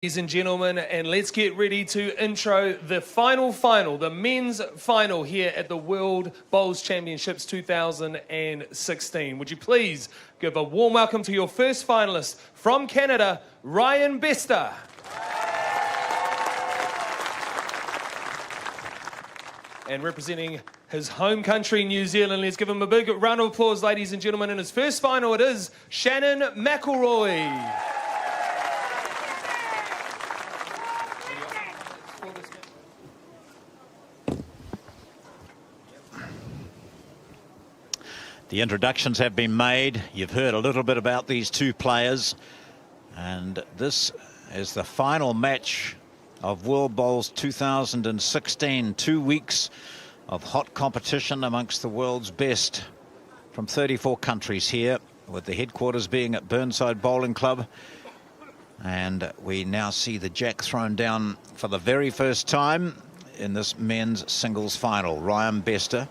Ladies and gentlemen, and let's get ready to intro the final, the men's final here at the World Bowls Championships 2016. Would you please give a warm welcome to your first finalist from Canada, Ryan Bester. And representing his home country, New Zealand, let's give him a big round of applause, ladies and gentlemen. In his first final, it is Shannon McElroy. The introductions have been made. You've heard a little bit about these two players. And this is the final match of World Bowls 2016. 2 weeks of hot competition amongst the world's best from 34 countries here, with the headquarters being at Burnside Bowling Club. And we now see the jack thrown down for the very first time in this men's singles final. Ryan Bester.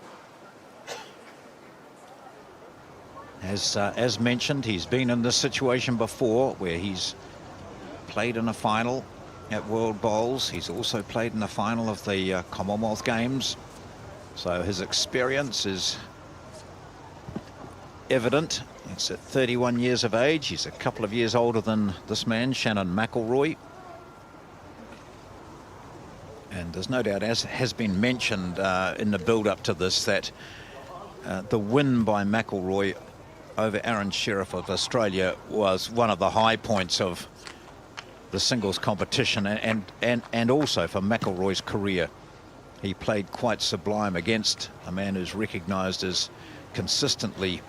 As mentioned, he's been in this situation before where he's played in a final at World Bowls. He's also played in the final of the Commonwealth Games. So his experience is evident. It's at 31 years of age. He's a couple of years older than this man, Shannon McElroy. And there's no doubt, as has been mentioned in the build-up to this, that the win by McElroy over Aaron Sheriff of Australia was one of the high points of the singles competition, and also for McElroy's career. He played quite sublime against a man who's recognised as consistently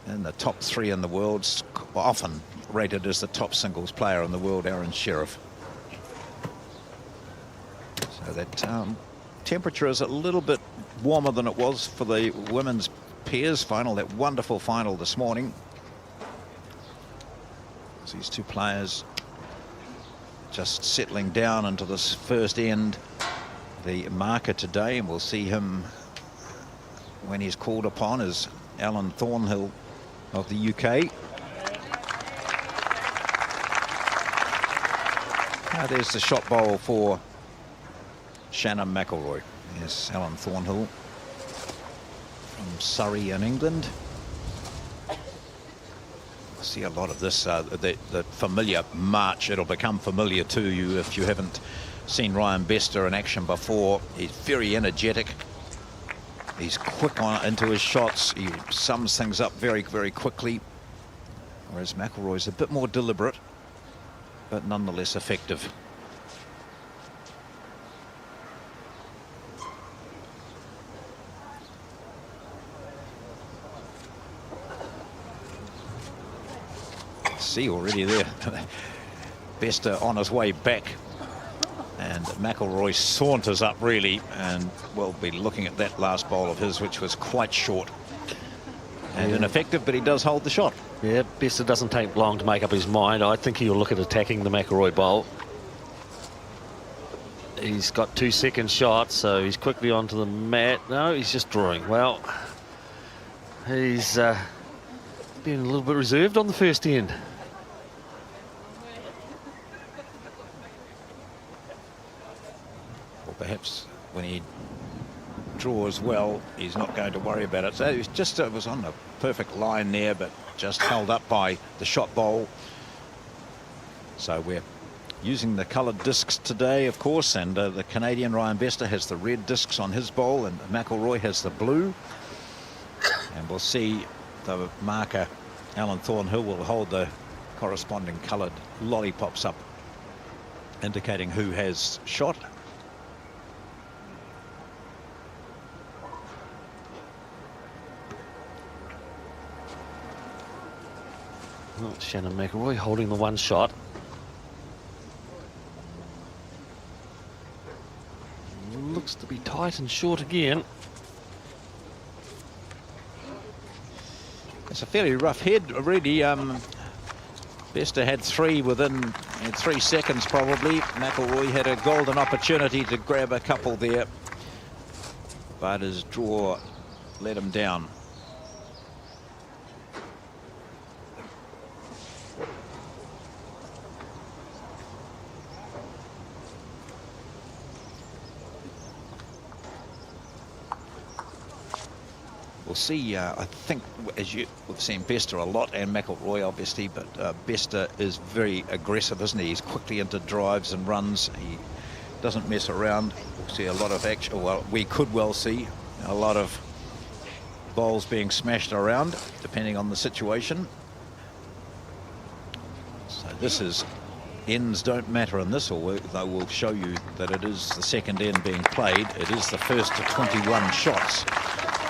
in the top 3 in the world, often rated as the top singles player in the world, Aaron Sheriff. So that temperature is a little bit warmer than it was for the women's pairs final, that wonderful final this morning. So these two players just settling down into this first end, the marker today, and we'll see him when he's called upon as Alan Thornhill of the UK. Now there's the shot bowl for Shannon McElroy. Yes, Alan Thornhill from Surrey in England. I see a lot of this, the familiar march. It'll become familiar to you if you haven't seen Ryan Bester in action before. He's very energetic. He's quick into his shots. He sums things up very, very quickly. Whereas McElroy's a bit more deliberate, but nonetheless effective. See already there, Bester on his way back, and McElroy saunters up really, and we'll be looking at that last bowl of his, which was quite short and ineffective, but he does hold the shot. Yeah, Bester doesn't take long to make up his mind. I think he'll look at attacking the McElroy bowl. He's got 2-second shots, so he's quickly onto the mat. No, he's just drawing. Well, he's been a little bit reserved on the first end. Perhaps when he draws well, he's not going to worry about it. So it was on the perfect line there, but just held up by the shot bowl. So we're using the coloured discs today, of course, and the Canadian Ryan Bester has the red discs on his bowl, and McElroy has the blue. And we'll see the marker, Alan Thornhill, will hold the corresponding coloured lollipops up, indicating who has shot. Well, Shannon McElroy holding the one shot. Looks to be tight and short again. It's a fairly rough head already. Bester had 3 within 3 seconds probably. McElroy had a golden opportunity to grab a couple there, but his draw let him down. we'll see. I think, as we've seen Bester a lot, and McIlroy obviously, but Bester is very aggressive, isn't he? He's quickly into drives and runs. He doesn't mess around. We'll see a lot of action. Well, we could well see a lot of balls being smashed around, depending on the situation. So this is, ends don't matter in this, or they will show you that it is the second end being played. It is the first to 21 shots.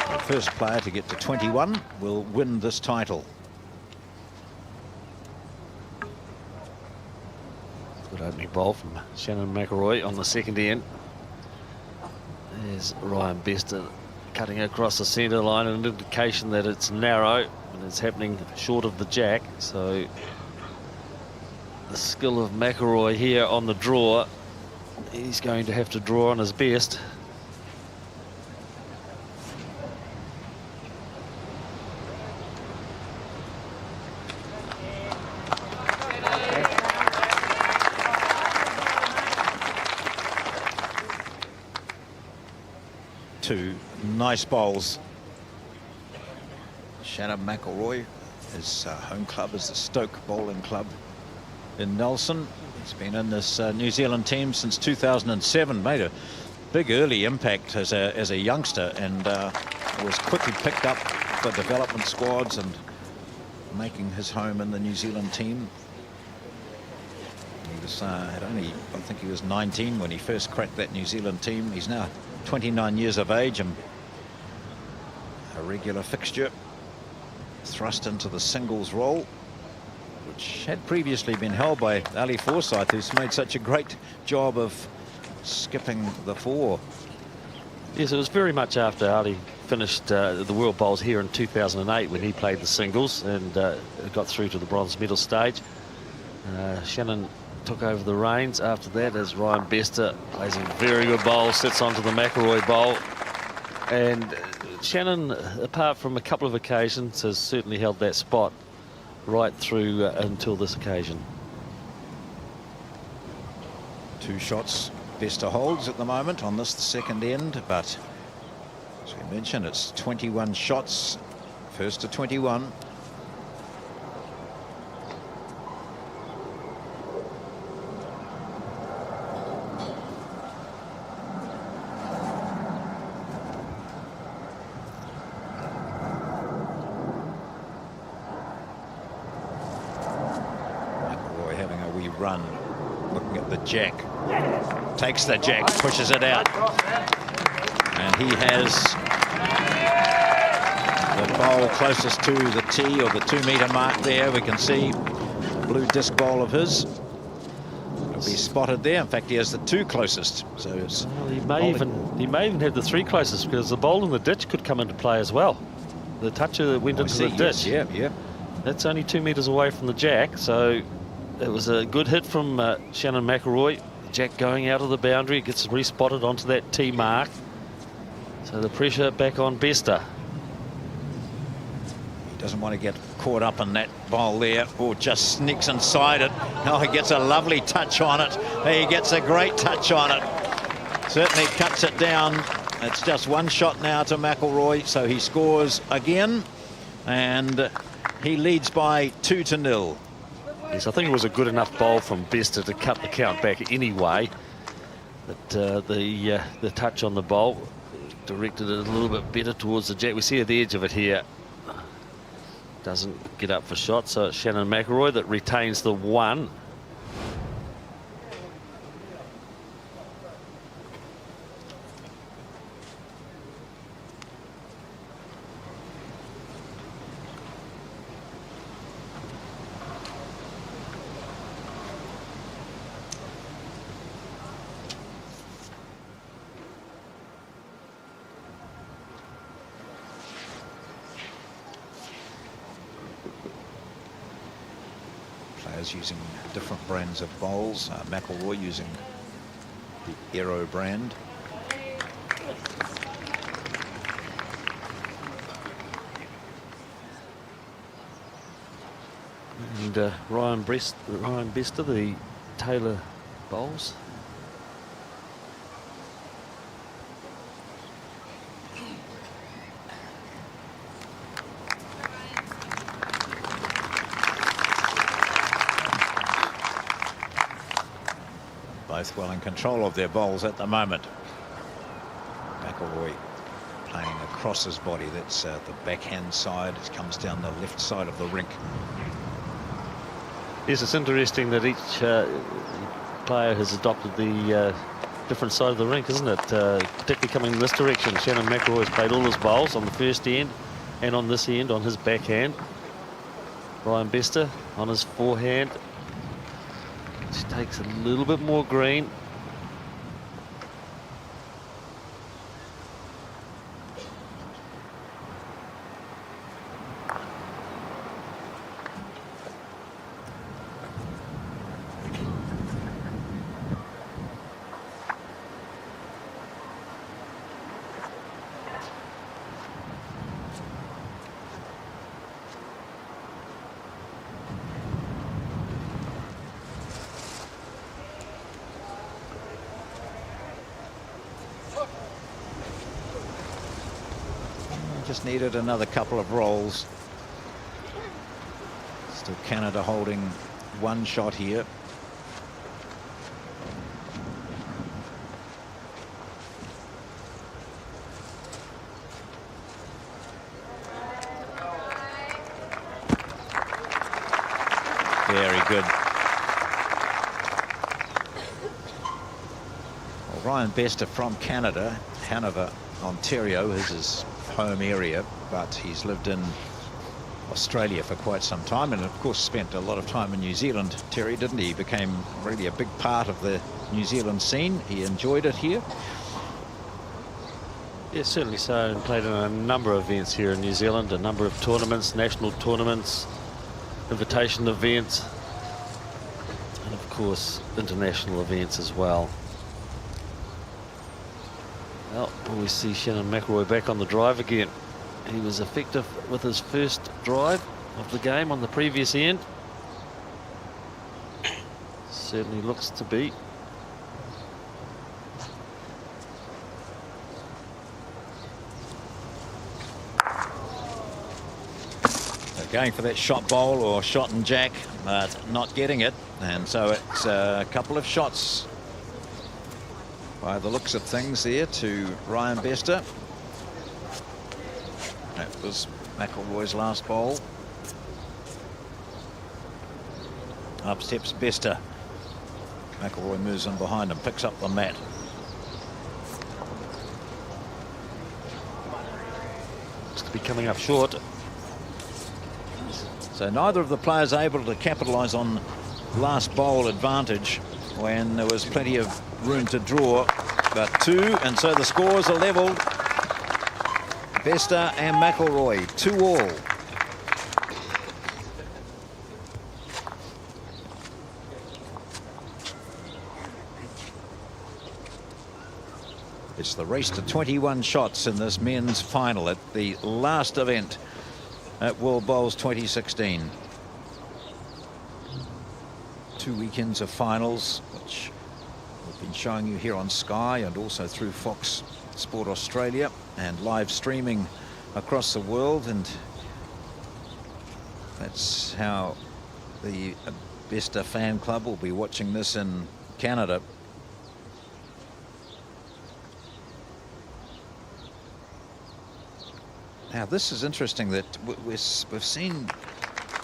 The first player to get to 21 will win this title. Good opening ball from Shannon McIlroy on the second end. There's Ryan Bester cutting across the centre line, an indication that it's narrow and it's happening short of the jack. So the skill of McIlroy here on the draw, he's going to have to draw on his best. Two nice bowls. Shannon McIlroy, his home club is the Stoke Bowling Club in Nelson. He's been in this New Zealand team since 2007. Made a big early impact as a youngster, and was quickly picked up for development squads and making his home in the New Zealand team. He was had only, I think he was 19 when he first cracked that New Zealand team. He's now 29 years of age and a regular fixture, thrust into the singles role, which had previously been held by Ali Forsyth, who's made such a great job of skipping the four. Yes, it was very much after Ali finished the World Bowls here in 2008 when he played the singles and got through to the bronze medal stage. Shannon took over the reins after that as Ryan Bester plays a very good bowl, sits onto the McIlroy bowl. And Shannon, apart from a couple of occasions, has certainly held that spot right through until this occasion. Two shots Bester holds at the moment on this, the second end, but as we mentioned, it's 21 shots, first to 21. Run, looking at the jack, takes the jack, pushes it out, and he has the bowl closest to the tee, or the 2-meter mark there. We can see blue disc bowl of his. It'll be spotted there. In fact, he has the 2 closest. So it's well, he may even have the 3 closest, because the bowl in the ditch could come into play as well. The toucher that went into the ditch, yes, yeah. That's only 2 meters away from the jack, so it was a good hit from Shannon McIlroy. Jack going out of the boundary, gets respotted onto that tee mark. So the pressure back on Bester. He doesn't want to get caught up in that bowl there, or just sneaks inside it. No, he gets a lovely touch on it. He gets a great touch on it. Certainly cuts it down. It's just 1 shot now to McIlroy, so he scores again, and he leads by 2-0. Yes, I think it was a good enough bowl from Bester to cut the count back anyway. But the touch on the bowl directed it a little bit better towards the jack. We see at the edge of it here. Doesn't get up for shots, so it's Shannon McIlroy that retains the 1. Using different brands of bowls. McIlroy using the Aero brand. And Ryan Bester, the Taylor bowls. both well in control of their bowls at the moment. McIlroy playing across his body. That's the backhand side. It comes down the left side of the rink. Yes, it's interesting that each player has adopted the different side of the rink, isn't it? Particularly coming in this direction. Shannon McIlroy has played all his bowls on the first end and on this end on his backhand. Ryan Bester on his forehand. She takes a little bit more green. Just needed another couple of rolls. Still Canada holding one shot here. Very good. Well, Ryan Bester from Canada, Hanover, Ontario is his home area, but he's lived in Australia for quite some time and of course spent a lot of time in New Zealand. Terry, didn't he? He became really a big part of the New Zealand scene. He enjoyed it here. Yes, certainly so, and played in a number of events here in New Zealand, a number of tournaments, national tournaments, invitation events, and of course international events as well. Well, we see Shannon McIlroy back on the drive again. He was effective with his first drive of the game on the previous end. Certainly looks to be. They're going for that shot bowl or shot and jack, but not getting it. And so it's a couple of shots by the looks of things there to Ryan Bester. That was McIlroy's last bowl. Up steps Bester. McIlroy moves in behind him, picks up the mat. Looks to be coming up short. So neither of the players able to capitalise on last bowl advantage when there was plenty of room to draw, but two, and so the scores are levelled. Bester and McIlroy, 2-all. It's the race to 21 shots in this men's final at the last event at World Bowls 2016. 2 weekends of finals, which we've been showing you here on Sky and also through Fox Sport Australia and live streaming across the world, and that's how the Bester fan club will be watching this in Canada. Now this is interesting that we've seen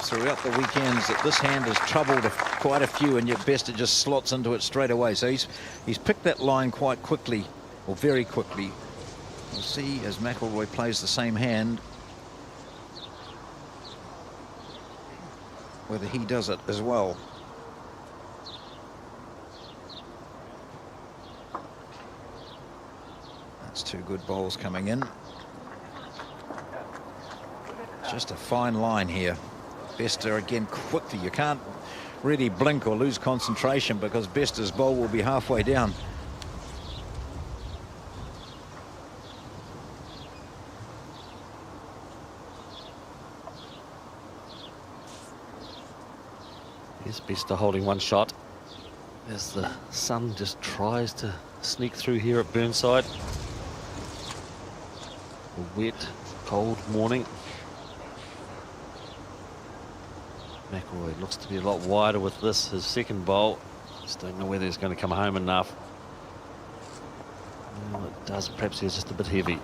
throughout the weekends that this hand has troubled quite a few, and yet Bester just slots into it straight away. So he's picked that line quite quickly, or very quickly. We'll see as McIlroy plays the same hand whether he does it as well. That's 2 good bowls coming in. Just a fine line here. Bester again quickly. You can't really blink or lose concentration because Bester's bowl will be halfway down. Here's Bester holding one shot as the sun just tries to sneak through here at Burnside. A wet, cold morning. McIlroy looks to be a lot wider with this, his second bowl. Just don't know whether he's going to come home enough. Well, it does. Perhaps he's just a bit heavy.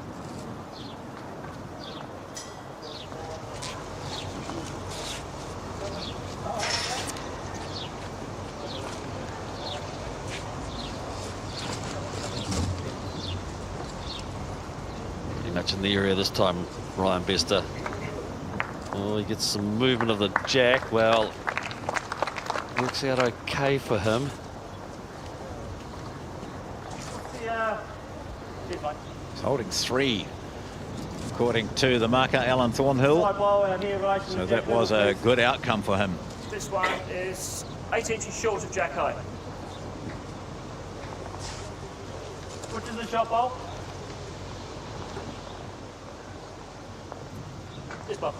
Pretty much in the area this time, Ryan Bester. Oh, he gets some movement of the jack. Well, works out okay for him. He's holding 3, according to the marker, Alan Thornhill. So that was a good outcome for him. This one is 8 inches short of jack high. Which is the shot ball? This ball.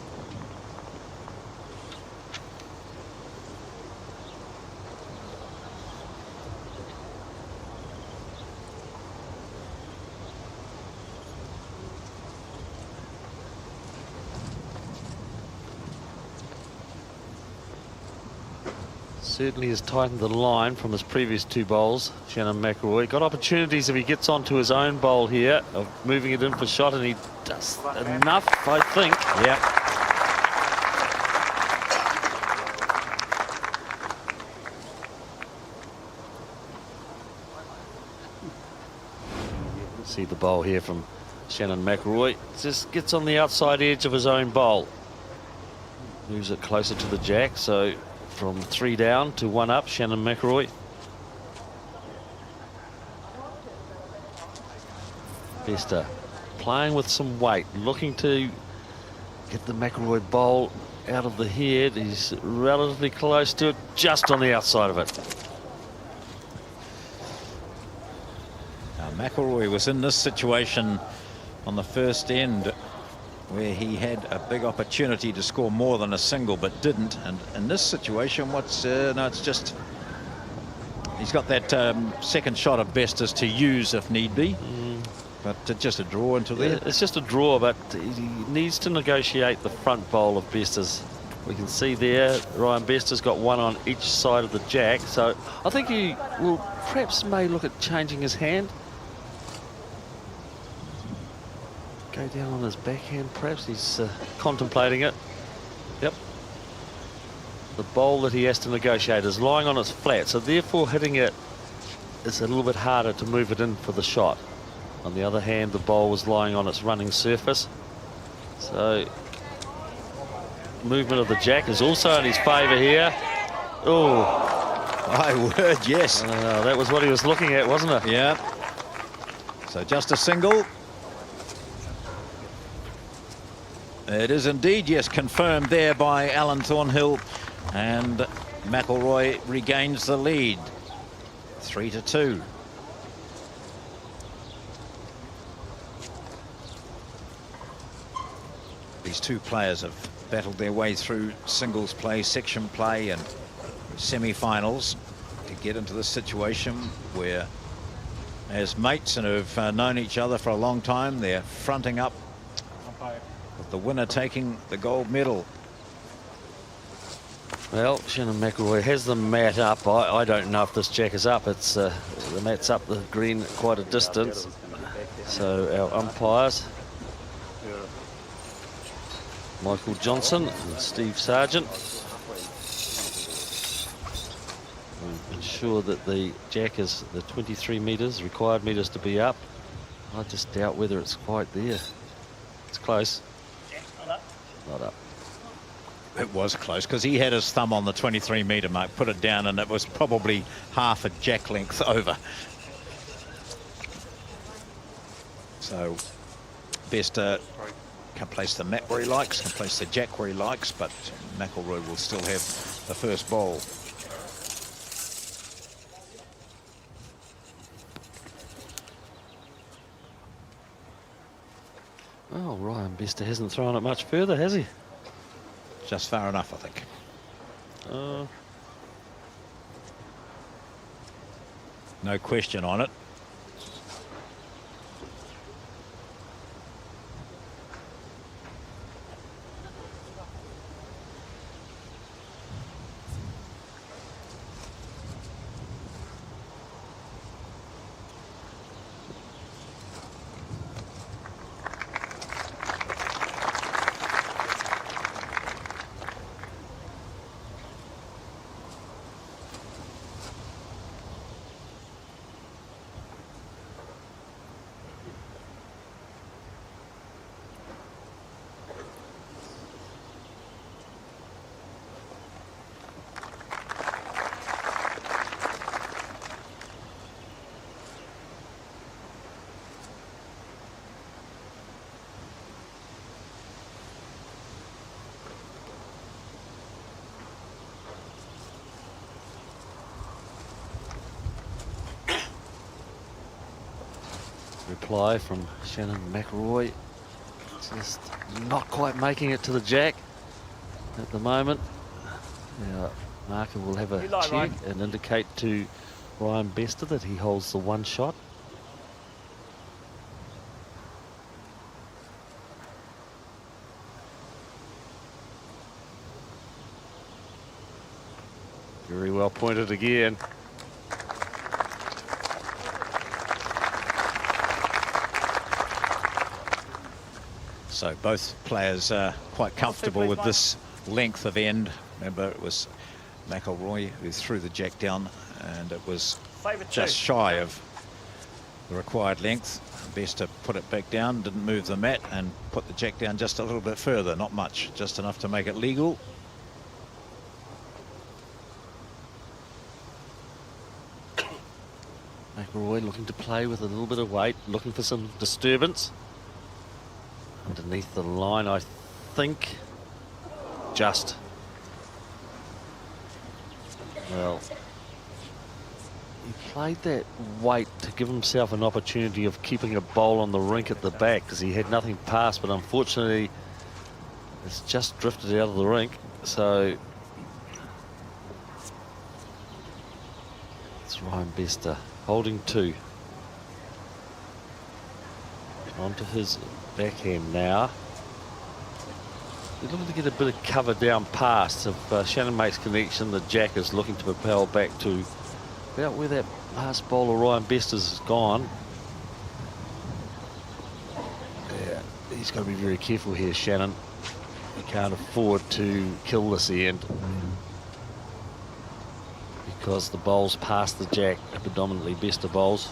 Certainly has tightened the line from his previous 2 bowls. Shannon McElroy got opportunities if he gets onto his own bowl here of moving it in for shot, and he does enough, I think. Yeah. See the bowl here from Shannon McElroy. Just gets on the outside edge of his own bowl. Moves it closer to the jack, so from 3 down to 1 up, Shannon McElroy. Bester playing with some weight, looking to get the McElroy bowl out of the head. He's relatively close to it, just on the outside of it. Now, McElroy was in this situation on the first end, where he had a big opportunity to score more than a single but didn't, and in this situation no, it's just he's got that second shot of Bester's to use if need be, but just a draw into there. It's just a draw, but he needs to negotiate the front bowl of Bester's. We can see there Ryan Bester's got 1 on each side of the jack, so I think he will perhaps may look at changing his hand. Go down on his backhand, perhaps. He's contemplating it. Yep. The bowl that he has to negotiate is lying on its flat, so therefore hitting it is a little bit harder to move it in for the shot. On the other hand, the bowl was lying on its running surface. So movement of the jack is also in his favour here. Oh, My word, yes. that was what he was looking at, wasn't it? Yeah. So just a single. It is indeed, yes, confirmed there by Alan Thornhill, and McElroy regains the lead, 3-2. These 2 players have battled their way through singles play, section play and semi-finals to get into this situation where, as mates and have known each other for a long time, they're fronting up, with the winner taking the gold medal. Well, Shannon McElroy has the mat up. I don't know if this jack is up. It's the mat's up the green quite a distance. So our umpires, Michael Johnson and Steve Sargent, will ensure that the jack is the 23 metres, required metres to be up. I just doubt whether it's quite there. It's close. Not up. It was close because he had his thumb on the 23-metre mark, put it down, and it was probably half a jack length over. So Bester can place the mat where he likes, can place the jack where he likes, but McElroy will still have the first bowl. Oh, Ryan Bester hasn't thrown it much further, has he? Just far enough, I think. No question on it. reply from Shannon McElroy. Just not quite making it to the jack at the moment. Now, marker will have a You like, check Ryan? and indicate to Ryan Bester that he holds the one shot. Very well pointed again. So both players are quite comfortable with this length of end. Remember, it was McElroy who threw the jack down, and it was Favourite just two. shy of the required length. Best to put it back down, didn't move the mat, and put the jack down just a little bit further, not much, just enough to make it legal. McElroy looking to play with a little bit of weight, looking for some disturbance. Underneath the line, I think. Just. Well, he played that weight to give himself an opportunity of keeping a bowl on the rink at the back, because he had nothing past, but unfortunately it's just drifted out of the rink. So it's Ryan Bester holding two. Onto his backhand now. He's looking to get a bit of cover down past. If Shannon makes connection, the jack is looking to propel back to about where that last bowler Ryan Bester's has gone. Yeah, he's got to be very careful here, Shannon. He can't afford to kill this end, because the bowls past the jack are predominantly Bester bowls.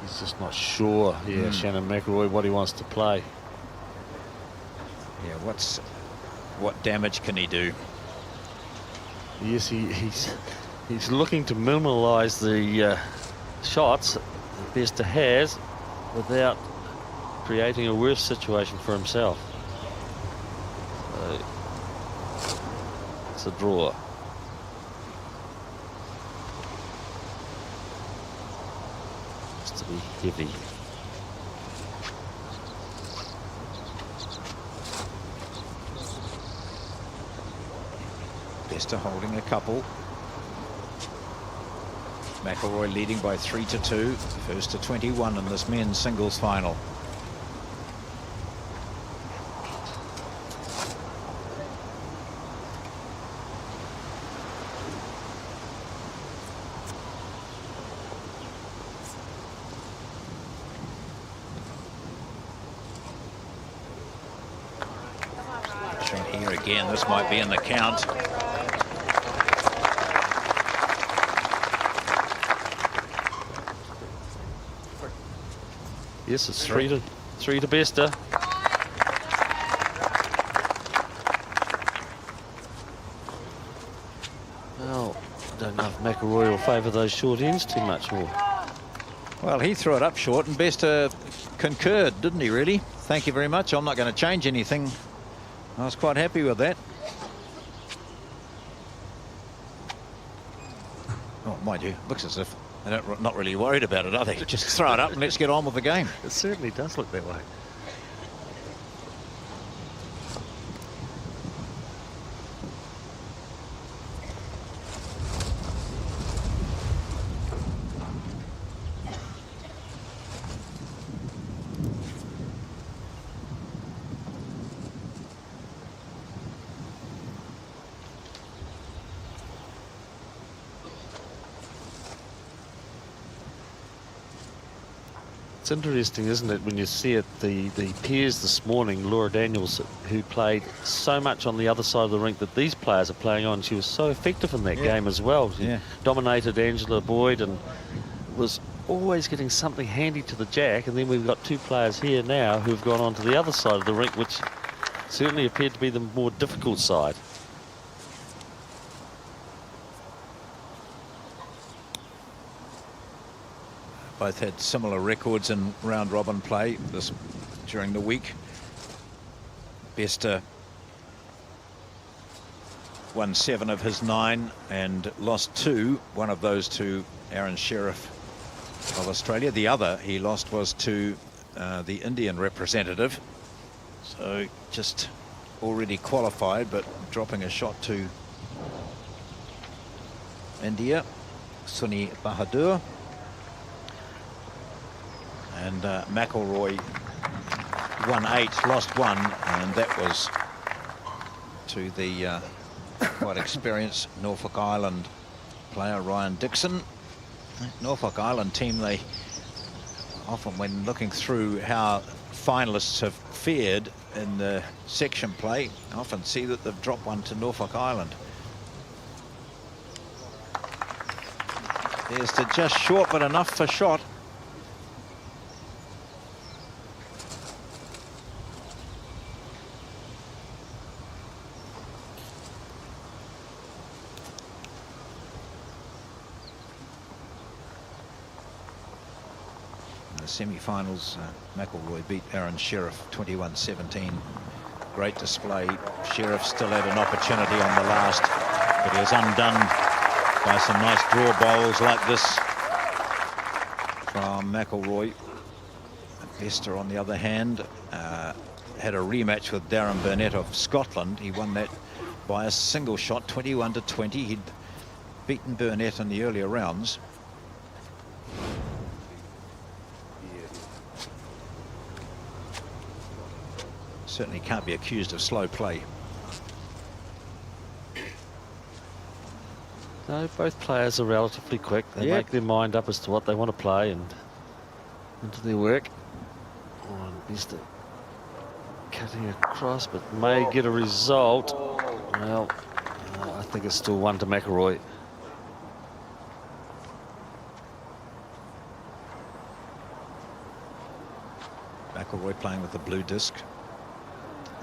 He's just not sure, Shannon McElroy, what he wants to play. Yeah, what damage can he do? Yes, he's looking to minimise the shots that Bester has without creating a worse situation for himself. So it's a draw. Has to be heavy. Bester holding a couple. McElroy leading by 3-2, first to 21 in this men's singles final. Shot here again, this might be in the count. Yes, it's three to Bester. Well, I don't know if McElroy will favour those short ends too much more. Well, he threw it up short, and Bester concurred, didn't he, really? Thank you very much. I'm not going to change anything. I was quite happy with that. Oh, mind you, looks as if they're not really worried about it, are they? Just throw it up and let's get on with the game. It certainly does look that way. It's interesting, isn't it, when you see it, the peers this morning, Laura Daniels, who played so much on the other side of the rink that these players are playing on. She was so effective in that game as well. She dominated Angela Boyd and was always getting something handy to the jack. And then we've got two players here now who've gone on to the other side of the rink, which certainly appeared to be the more difficult side. Both had similar records in round-robin play during the week. Bester won 7 of his 9 and lost 2. One of those to Aaron Sheriff of Australia. The other he lost was to the Indian representative. So just already qualified, but dropping a shot to India, Sunny Bahadur. And McIlroy won 8, lost 1, and that was to the quite experienced Norfolk Island player Ryan Dixon. Norfolk Island team, they often, when looking through how finalists have fared in the section play, often see that they've dropped one to Norfolk Island. There's to just short, but enough for shot. Semi-finals, McIlroy beat Aaron Sheriff 21-17. Great display. Sheriff still had an opportunity on the last, but he was undone by some nice draw bowls like this from McIlroy. Bester, on the other hand, had a rematch with Darren Burnett of Scotland. He won that by a single shot, 21-20. He'd beaten Burnett in the earlier rounds. Certainly can't be accused of slow play. No, both players are relatively quick. They make their mind up as to what they want to play and into their work. Oh, Bester cutting across, but may get a result. Well, I think it's still 1 to McIlroy. McIlroy playing with the blue disc.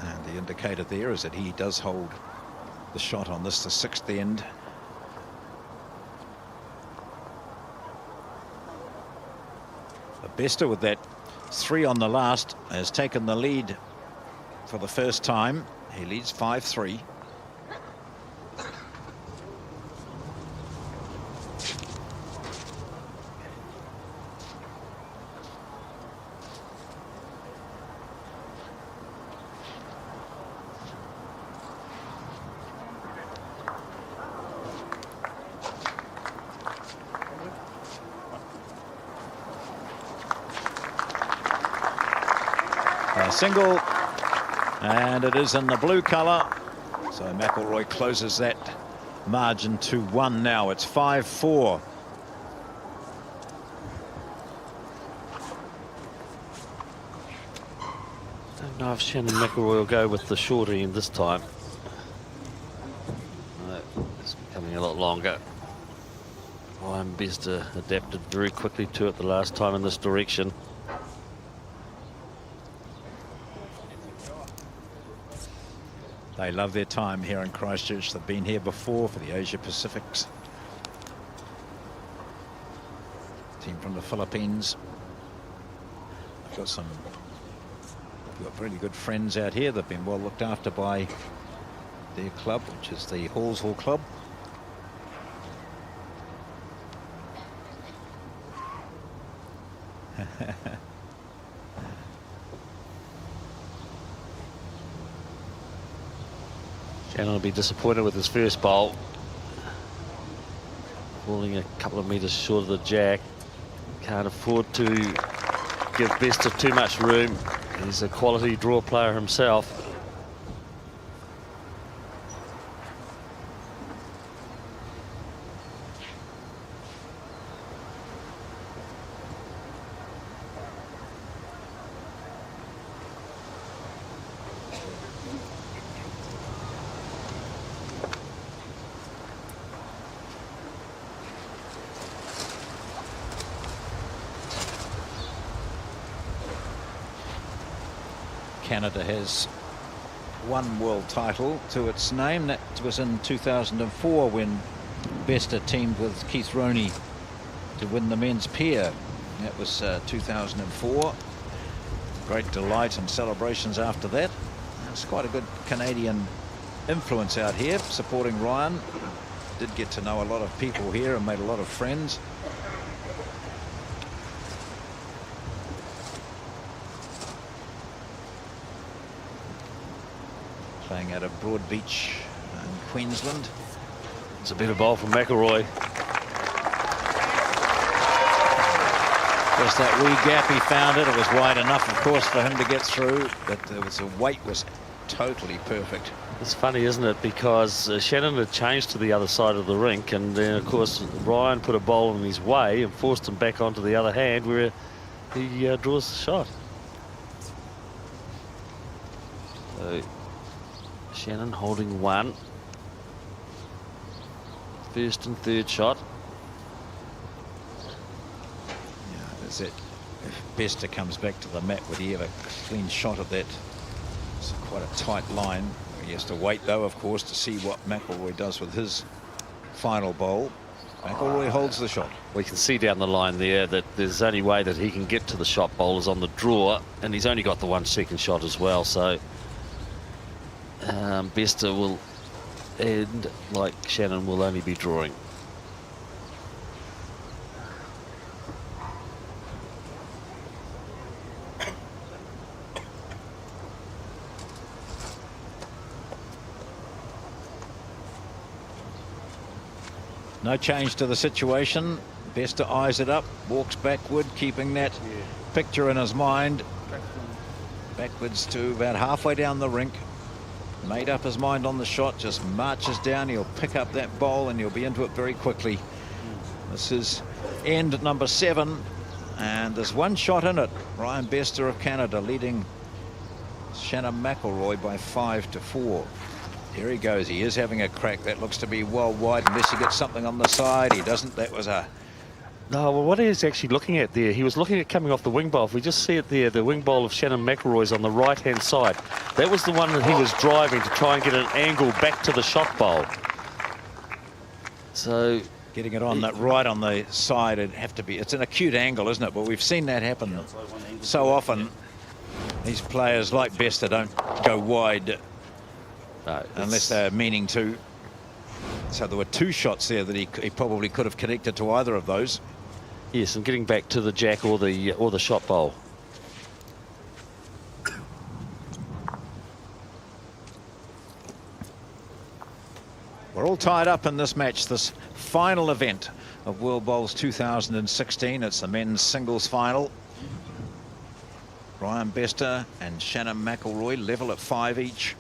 And the indicator there is that he does hold the shot on this, the 6th end. But Bester, with that 3 on the last, has taken the lead for the first time. He leads 5-3. Single, and it is in the blue colour, so McIlroy closes that margin to 1 now. It's 5-4. Don't know if Shannon McIlroy will go with the shorter end this time. No, it's becoming a lot longer. Ryan Bester adapted very quickly to it the last time in this direction. They love their time here in Christchurch. They've been here before for the Asia Pacifics. Team from the Philippines. They've got really good friends out here. They've been well looked after by their club, which is the Hallshall Club. Shannon will be disappointed with his first bowl. Falling a couple of metres short of the jack. Can't afford to give Bester too much room. He's a quality draw player himself. Canada has one world title to its name. That was in 2004 when Bester teamed with Keith Roney to win the men's pair. That was 2004. Great delight and celebrations after that. It's quite a good Canadian influence out here supporting Ryan. Did get to know a lot of people here and made a lot of friends. Playing out of Broadbeach in Queensland. It's a better ball from McIlroy. Just that wee gap he found it. It was wide enough, of course, for him to get through, but the weight was totally perfect. It's funny, isn't it? Because Shannon had changed to the other side of the rink, and then, of course, Ryan put a ball in his way and forced him back onto the other hand where he draws the shot. So, Shannon holding one. First and third shot. Yeah, that's it. If Bester comes back to the mat, would he have a clean shot at that? It's quite a tight line. He has to wait, though, of course, to see what McIlroy does with his final bowl. McIlroy holds the shot. We can see down the line there that there's only way that he can get to the shot bowl is on the draw, and he's only got the 1 second shot as well. So Bester will end like Shannon will only be drawing. No change to the situation. Bester eyes it up, walks backward, keeping that picture in his mind. Backwards to about halfway down the rink. Made up his mind on the shot, just marches down. He'll pick up that ball and he'll be into it very quickly. This is end number 7, and there's one shot in it. Ryan Bester of Canada leading Shannon McIlroy by 5-4. Here he goes. He is having a crack. That looks to be well wide unless he gets something on the side. He doesn't. That was a... No, well, what he's actually looking at there, he was looking at coming off the wing bowl. If we just see it there, the wing bowl of Shannon McIlroy's on the right-hand side. That was the one that he was driving to try and get an angle back to the shot bowl. So... Getting it on that right on the side, it'd have to be... It's an acute angle, isn't it? But we've seen that happen so often. These players like Bester don't go wide unless they're meaning to. So there were 2 shots there that he probably could have connected to either of those. Yes, and getting back to the jack or the shot bowl. We're all tied up in this match, this final event of World Bowls 2016. It's the men's singles final. Ryan Bester and Shannon McIlroy level at 5 each.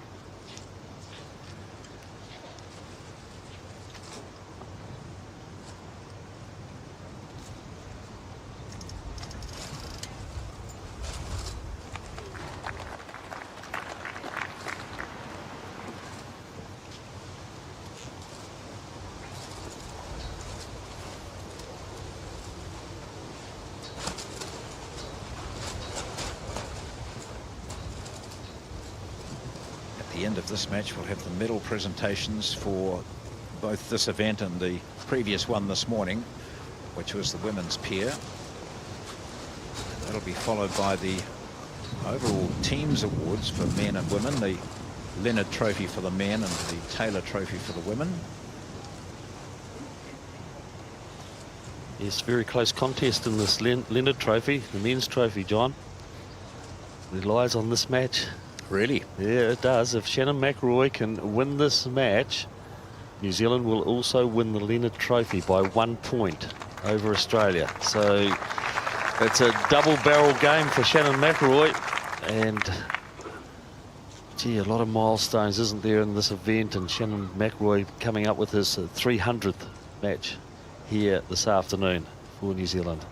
At the end of this match, we'll have the medal presentations for both this event and the previous one this morning, which was the women's pair. That'll be followed by the overall teams awards for men and women, the Leonard Trophy for the men and the Taylor Trophy for the women. Yes, very close contest in this Leonard Trophy, the men's trophy, John. Relies on this match. Really? Yeah, it does. If Shannon McIlroy can win this match, New Zealand will also win the Leonard Trophy by 1 point over Australia. So it's a double-barrel game for Shannon McIlroy. And, gee, a lot of milestones, isn't there, in this event? And Shannon McIlroy coming up with his 300th match here this afternoon for New Zealand.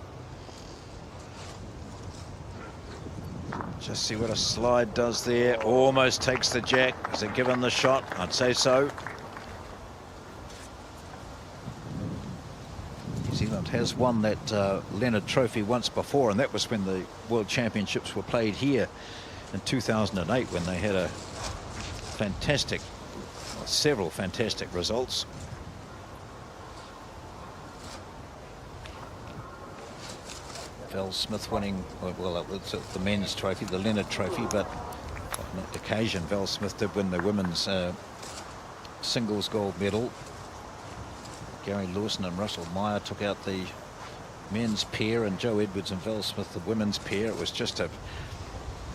Just see what a slide does there. Almost takes the jack. Is it given the shot? I'd say so. New Zealand has won that Leonard Trophy once before, and that was when the World Championships were played here in 2008, when they had a fantastic, several fantastic results. Val Smith winning, well, it's the men's trophy, the Leonard Trophy, but on that occasion, Val Smith did win the women's singles gold medal. Gary Lawson and Russell Meyer took out the men's pair, and Joe Edwards and Val Smith the women's pair. It was just a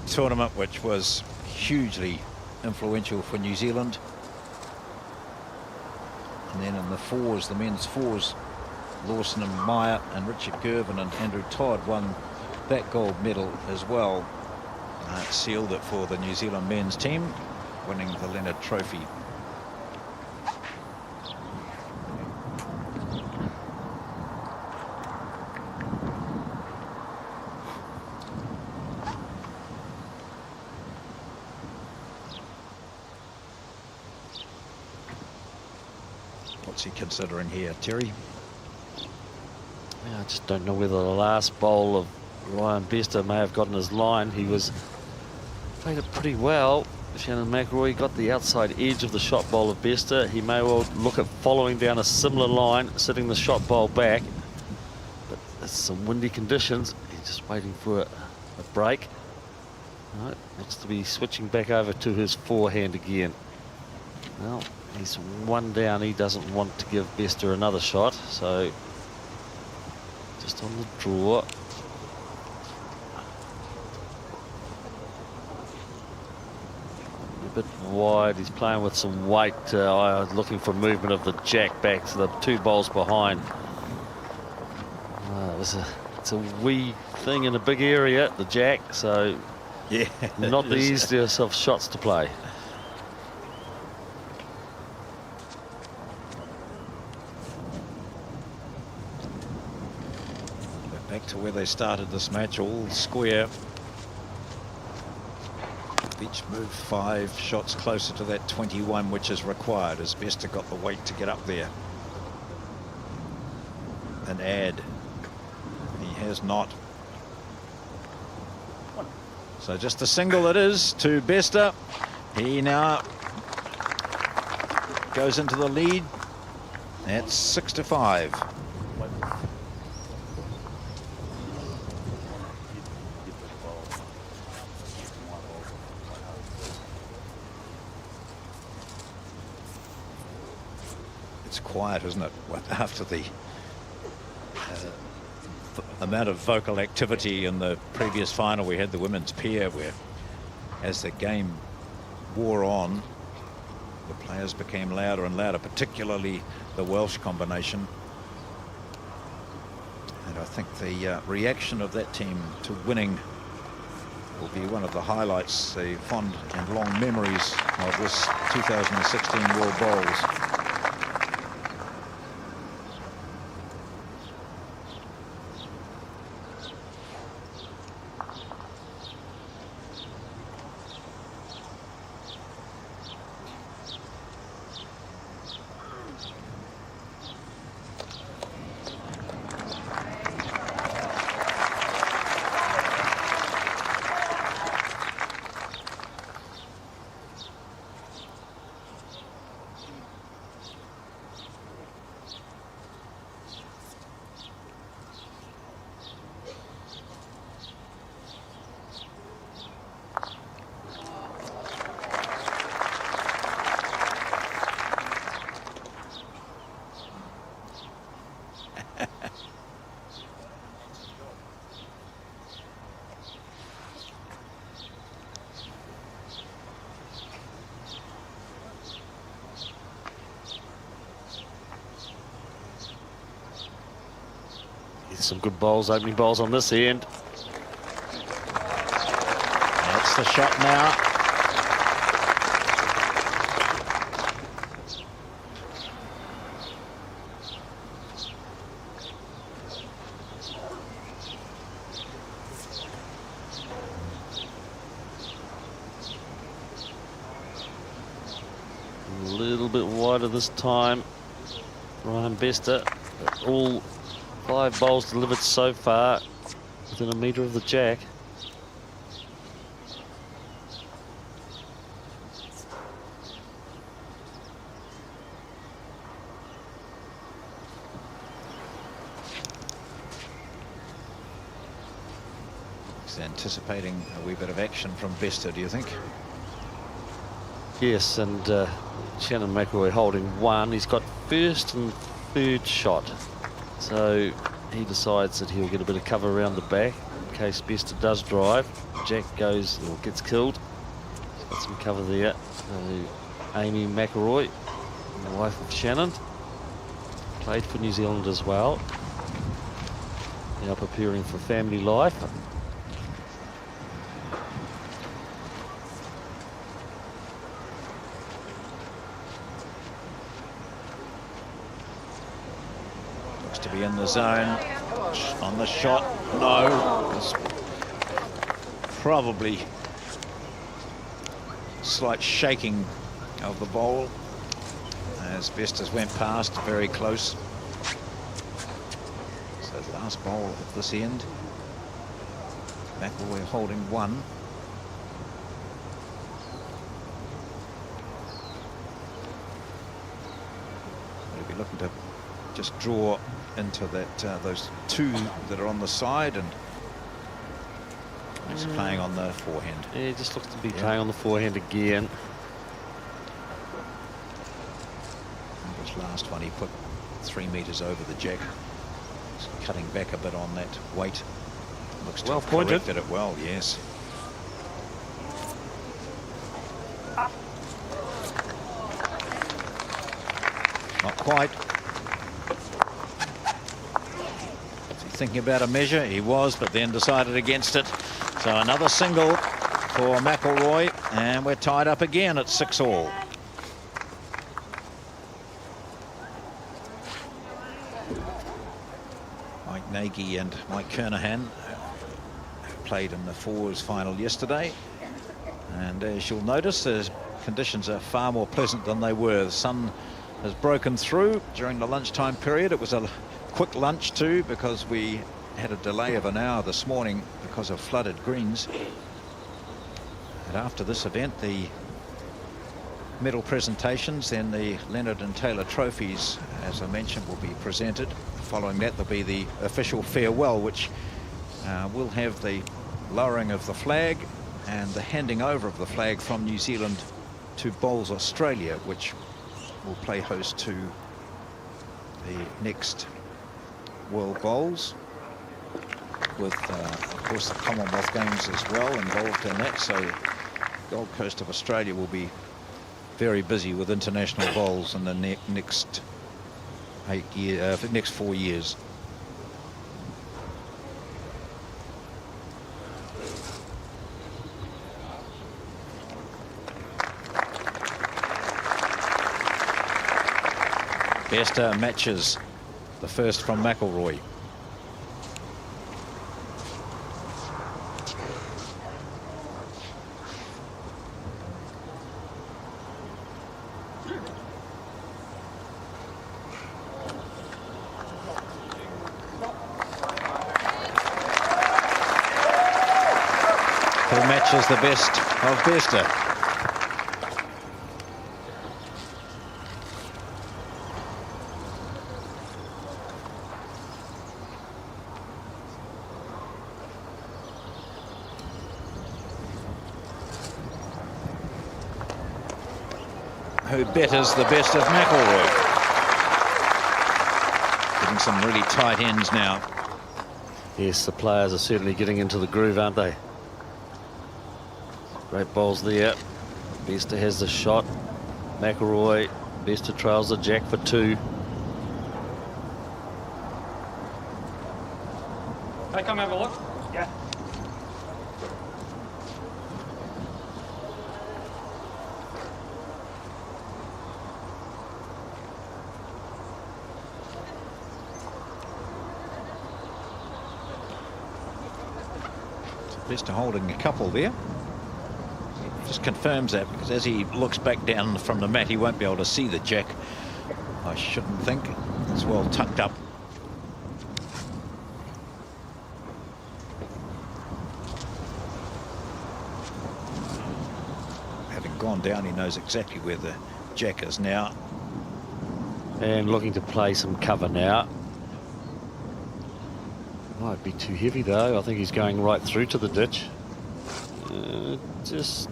tournament which was hugely influential for New Zealand. And then in the fours, the men's fours, Lawson and Meyer and Richard Gervin and Andrew Todd won that gold medal as well. It sealed it for the New Zealand men's team, winning the Leonard Trophy. What's he considering here, Terry? Yeah, I just don't know whether the last bowl of Ryan Bester may have gotten his line. He played it pretty well. Shannon McElroy got the outside edge of the shot bowl of Bester. He may well look at following down a similar line, sitting the shot bowl back. But there's some windy conditions. He's just waiting for a break. Right, looks to be switching back over to his forehand again. Well, he's one down. He doesn't want to give Bester another shot, so just on the draw. A bit wide. He's playing with some weight, looking for movement of the jack back to the two bowls behind. It's a wee thing in a big area, the jack, so yeah, not the easiest of shots to play. Back to where they started this match, all square. Each move 5 shots closer to that 21 which is required, as Bester got the weight to get up there and add. He has not. So just a single it is to Bester. He now goes into the lead at 6-5. It's quiet, isn't it? After the amount of vocal activity in the previous final, we had the women's pair where, as the game wore on, the players became louder and louder, particularly the Welsh combination. And I think the reaction of that team to winning will be one of the highlights, the fond and long memories of this 2016 World Bowls. Some good bowls, opening bowls on this end. That's the shot now. A little bit wider this time. Ryan Bester, all 5 bowls delivered so far within a metre of the jack. He's anticipating a wee bit of action from Bester, do you think? Yes, and Shannon McElroy holding one. He's got first and third shot. So he decides that he'll get a bit of cover around the back in case Bester does drive. Jack goes or gets killed. He's got some cover there. Amy McElroy, the wife of Shannon, played for New Zealand as well. Now preparing for family life. Looks to be in the zone. On the shot, no. It's probably slight shaking of the bowl as Bestas went past, very close. So the last bowl at this end. McElroy holding one. We'll be looking to just draw into that those two that are on the side, and he's playing on the forehand. Yeah, he just looks to be playing on the forehand again. This last one he put 3 meters over the jack. He's cutting back a bit on that weight. Looks to have corrected it well, yes. Not quite. Was he thinking about a measure? He was, but then decided against it. So another single for McElroy, and we're tied up again at 6-all. Mike Nagy and Mike Kernahan played in the fours final yesterday, and as you'll notice, the conditions are far more pleasant than they were. The sun has broken through during the lunchtime period. It was a quick lunch too, because we had a delay of an hour this morning because of flooded greens. And after this event, the medal presentations, then the Leonard and Taylor trophies, as I mentioned, will be presented. Following that, there'll be the official farewell, which will have the lowering of the flag and the handing over of the flag from New Zealand to Bowls Australia, which will play host to the next World Bowls, with of course the Commonwealth Games as well involved in that. So Gold Coast of Australia will be very busy with international bowls in the next 4 years. Bester matches the first from McElroy. Who matches the best of Bester? Who betters the best of McElroy? Getting some really tight ends now. Yes, the players are certainly getting into the groove, aren't they? Great bowls there. Bester has the shot. McElroy, Bester trails the jack for two. Hey, come have a look. Yeah. Bester holding a couple there. Just confirms that, because as he looks back down from the mat, he won't be able to see the jack. I shouldn't think. It's well tucked up. Having gone down, he knows exactly where the jack is now. And looking to play some cover now. Might be too heavy though. I think he's going right through to the ditch. Just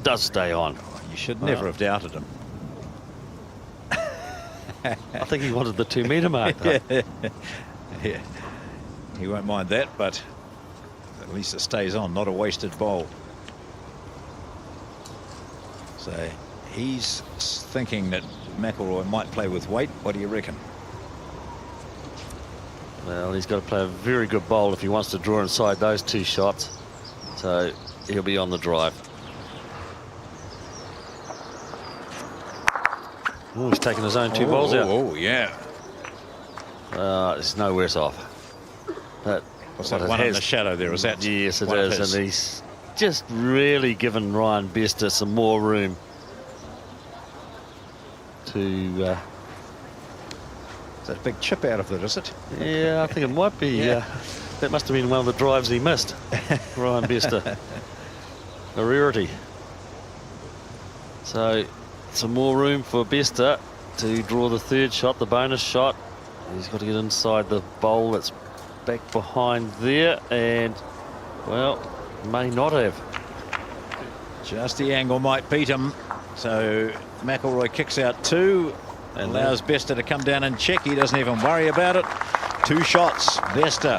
does stay on. You should never have doubted him. I think he wanted the 2 metre mark though. Yeah. He won't mind that, but at least it stays on, not a wasted bowl. So he's thinking that McIlroy might play with weight. What do you reckon? Well, he's got to play a very good bowl if he wants to draw inside those 2 shots. So he'll be on the drive. Oh, he's taking his own 2 balls out. Oh, yeah. It's no worse off. But What's that one in the shadow there? Is that? Yes, it one of is. his? And he's just really given Ryan Bester some more room to... Is that a big chip out of it, is it? yeah, I think it might be. Yeah. That must have been one of the drives he missed. Ryan Bester. A rarity. So, some more room for Bester to draw the 3rd shot, the bonus shot. He's got to get inside the bowl that's back behind there, and, well, may not have. Just the angle might beat him. So McIlroy kicks out 2 and allows Bester to come down and check. He doesn't even worry about it. 2 shots, Bester.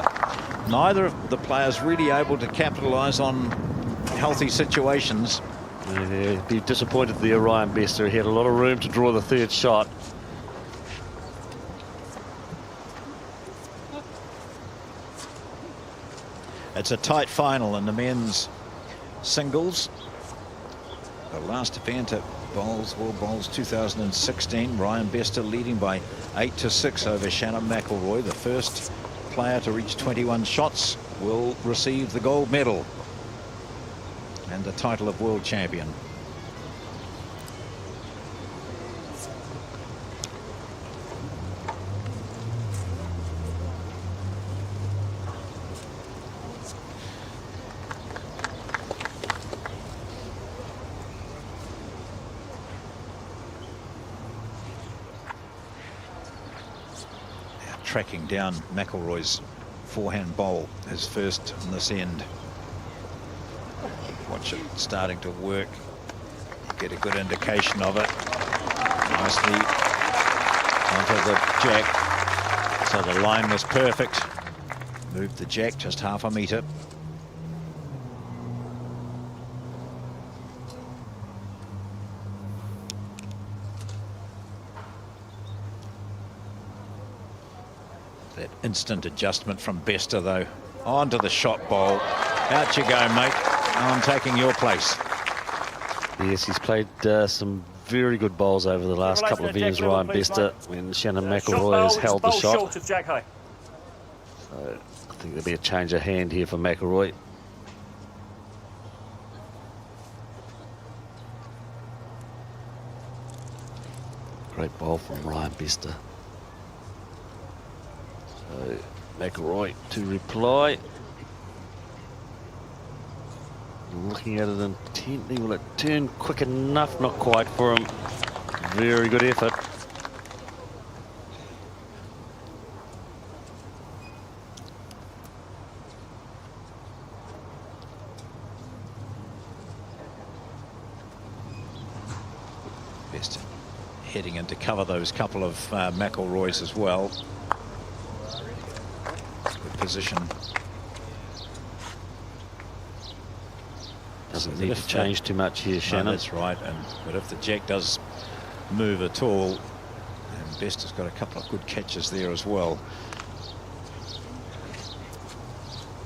Neither of the players really able to capitalise on healthy situations. Yeah, he'd be disappointed there, Ryan Bester. He had a lot of room to draw the 3rd shot. It's a tight final in the men's singles. The last event at World Bowls 2016. Ryan Bester leading by 8-6 over Shannon McIlroy. The first player to reach 21 shots will receive the gold medal and the title of world champion. Tracking down McIlroy's forehand bowl, his first on this end. Watch it starting to work. Get a good indication of it. Nicely onto the jack. So the line was perfect. Moved the jack just half a metre. That instant adjustment from Bester, though. Onto the shot bowl. Out you go, mate. I'm taking your place. Yes, he's played some very good bowls over the last couple of years, Ryan Bester, when Shannon McIlroy has held the shot. Short of Jack High. So I think there'll be a change of hand here for McIlroy. Great bowl from Ryan Bester. So McIlroy to reply. Looking at it intently. Will it turn quick enough? Not quite for him. Very good effort. Bester heading in to cover those couple of McIlroys as well. Good position. Doesn't need to change too much here, Shannon. No, that's right. But if the jack does move at all, and Bester's got a couple of good catches there as well.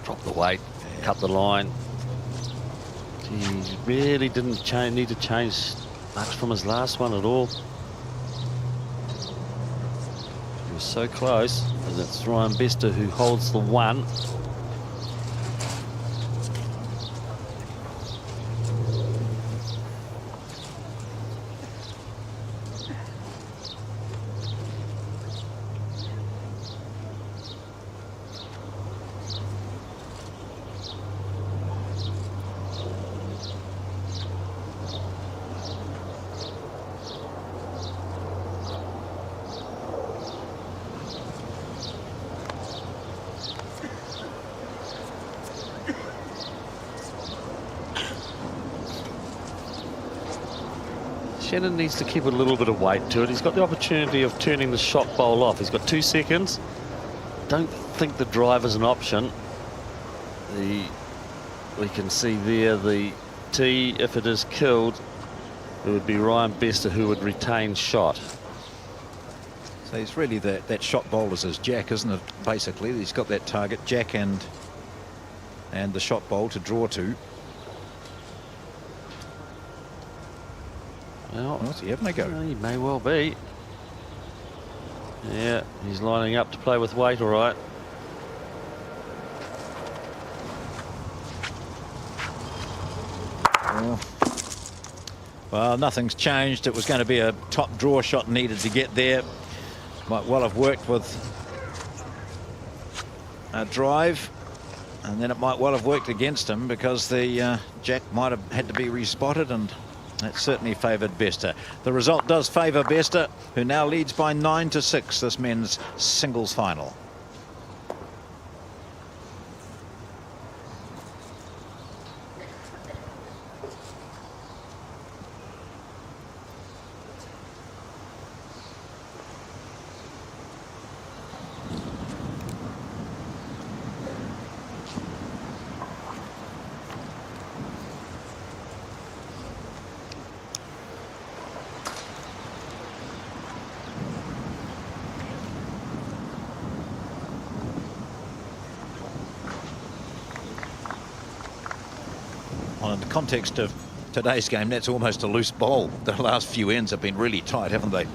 Drop the weight, cut the line. He really didn't need to change much from his last one at all. He was so close, and it's Ryan Bester who holds the 1. Shannon needs to keep a little bit of weight to it. He's got the opportunity of turning the shot bowl off. He's got 2 seconds. Don't think the drive is an option. We can see there the tee. If it is killed, it would be Ryan Bester who would retain shot. So he's really that shot bowler's his jack, isn't it? Basically, he's got that target, jack and the shot bowl to draw to. Well, What's he having a go? he may well be. Yeah, he's lining up to play with weight, all right. Well, nothing's changed. It was going to be a top draw shot needed to get there. Might well have worked with a drive, and then it might well have worked against him because the jack might have had to be respotted, and that certainly favoured Bester. The result does favour Bester, who now leads by 9-6 this men's singles final. Well, in the context of today's game, that's almost a loose bowl. The last few ends have been really tight, haven't they?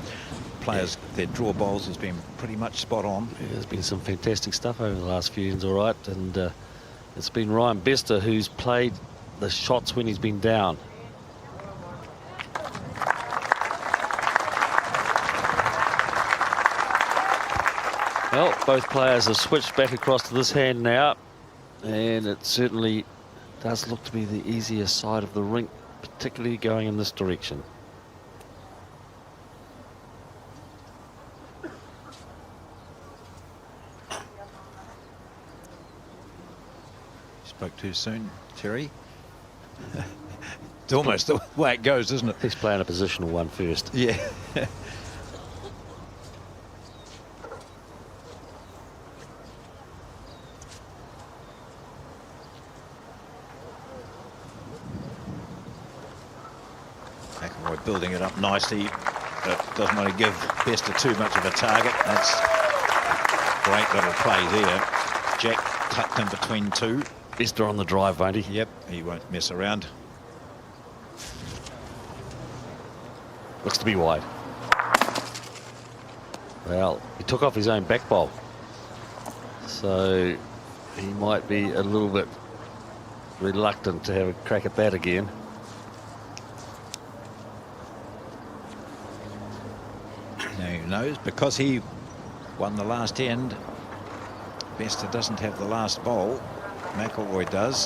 Players, their draw bowls has been pretty much spot on. Yeah, there's been some fantastic stuff over the last few ends, all right. And it's been Ryan Bester who's played the shots when he's been down. Well, both players have switched back across to this hand now, and it certainly does look to be the easier side of the rink, particularly going in this direction. Spoke too soon, Terry. It's almost the way it goes, isn't it? He's playing a positional one first. Yeah. McIlroy building it up nicely, but doesn't want to give Bester too much of a target. That's great little play there. Jack tucked in between two. Bester on the drive, won't he? Yep, he won't mess around. Looks to be wide. Well, he took off his own back bowl, so he might be a little bit reluctant to have a crack at that again. Now who knows, because he won the last end, Bester doesn't have the last bowl. McIlroy does.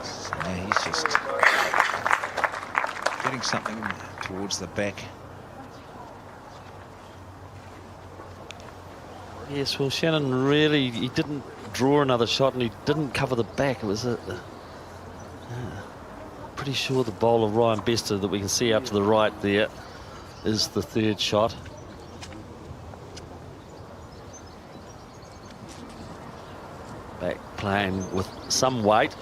So now he's just getting something towards the back. Yes, well, Shannon really, he didn't draw another shot and he didn't cover the back. It was pretty sure the bowl of Ryan Bester that we can see up to the right there is the third shot. Back playing with some weight,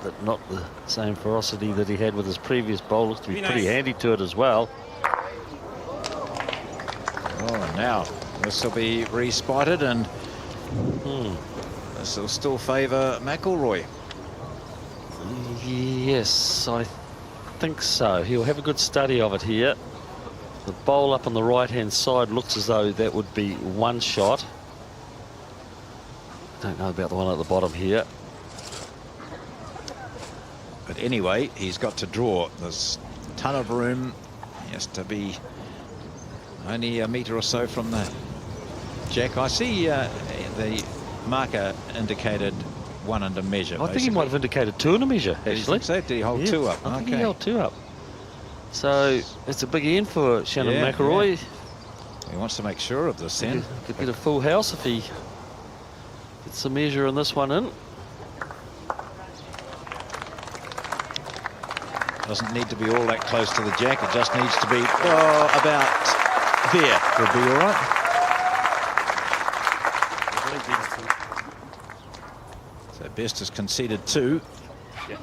but not the same ferocity that he had with his previous bowl. Looks to be pretty handy to it as well. Oh, now this will be respotted, and this will still favour McIlroy. Yes, I think so. He'll have a good study of it here. The bowl up on the right-hand side looks as though that would be one shot. Don't know about the one at the bottom here. But anyway, he's got to draw. There's a ton of room. He has to be only a metre or so from the jack. I see the marker indicated one under measure. I think he might have indicated two in a measure, actually. So did he hold two up? I think he held two up. So it's a big end for Shannon McIlroy. Yeah. He wants to make sure of this then. Could get a full house if he gets a measure in this one in. Doesn't need to be all that close to the jack. It just needs to be about there. Would be all right. So Best has conceded 2. Yeah.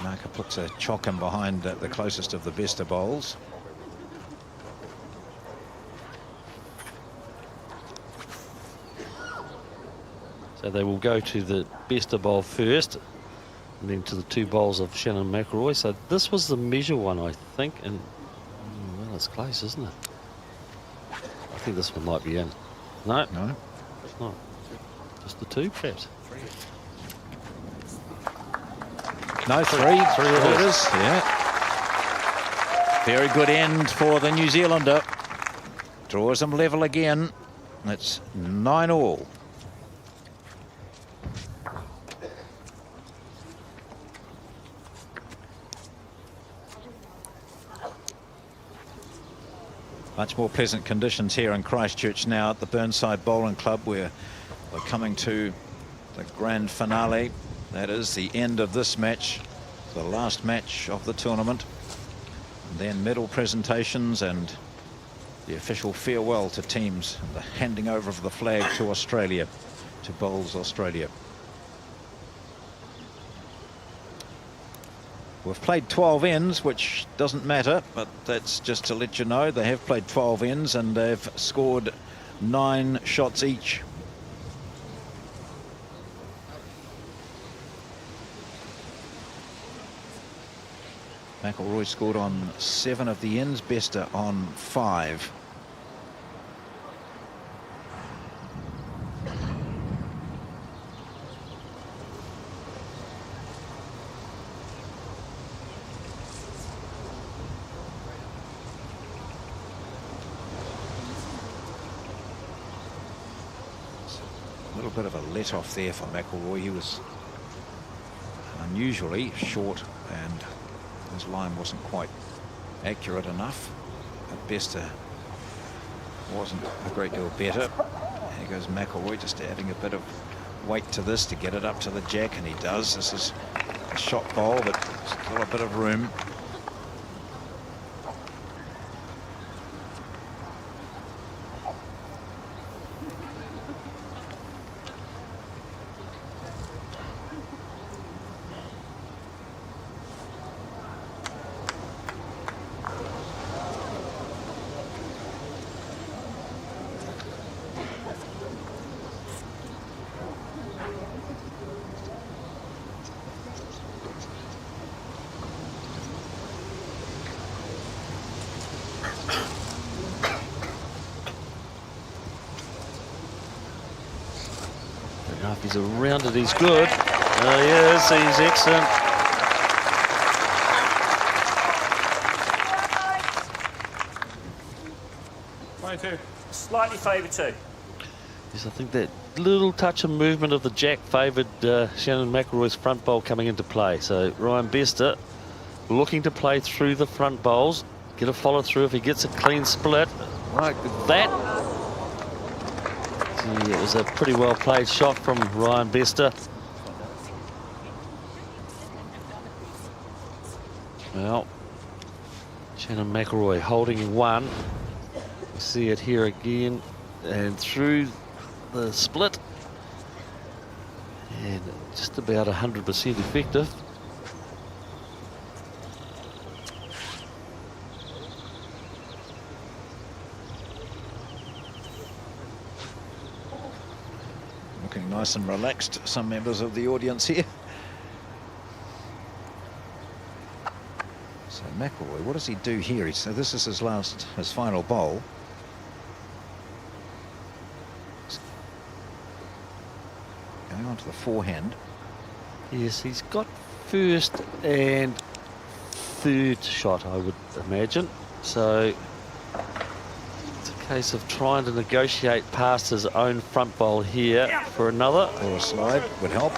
Marker puts a chock in behind the closest of the Bester bowls. So they will go to the Bester bowl first, and then to the 2 bowls of Shannon McElroy. So this was the measure one, I think, and well, it's close, isn't it? I think this one might be in. No, No. it's not. Just the 2, perhaps. No, 3. 3 it is. Yeah. Very good end for the New Zealander. Draws them level again. It's 9-all. Much more pleasant conditions here in Christchurch now at the Burnside Bowling Club, where we're coming to the grand finale. That is the end of this match, the last match of the tournament. And then medal presentations and the official farewell to teams, the handing over of the flag to Australia, to Bowls Australia. We've played 12 ends, which doesn't matter, but that's just to let you know they have played 12 ends and they've scored 9 shots each. McElroy scored on 7 of the ends, Bester on 5. A little bit of a let off there for McElroy. He was unusually short and his line wasn't quite accurate enough. But Bester wasn't a great deal better. Here goes McElroy, just adding a bit of weight to this to get it up to the jack, and he does. This is a shot bowl, but still a bit of room. If he's around it, he's good. He is, he's excellent. Slightly favoured 2. Yes, I think that little touch of movement of the jack favoured Shannon McElroy's front bowl coming into play. So Ryan Bester looking to play through the front bowls, get a follow through if he gets a clean split like that. It was a pretty well played shot from Ryan Bester. Well, Shannon McElroy holding 1. You see it here again, and through the split, and just about 100% effective. Looking nice and relaxed, some members of the audience here. So McElroy, what does he do here? So this is his final bowl. Going on to the forehand. Yes, he's got first and third shot, I would imagine. So it's a case of trying to negotiate past his own front bowl here for another. Or a slide would help.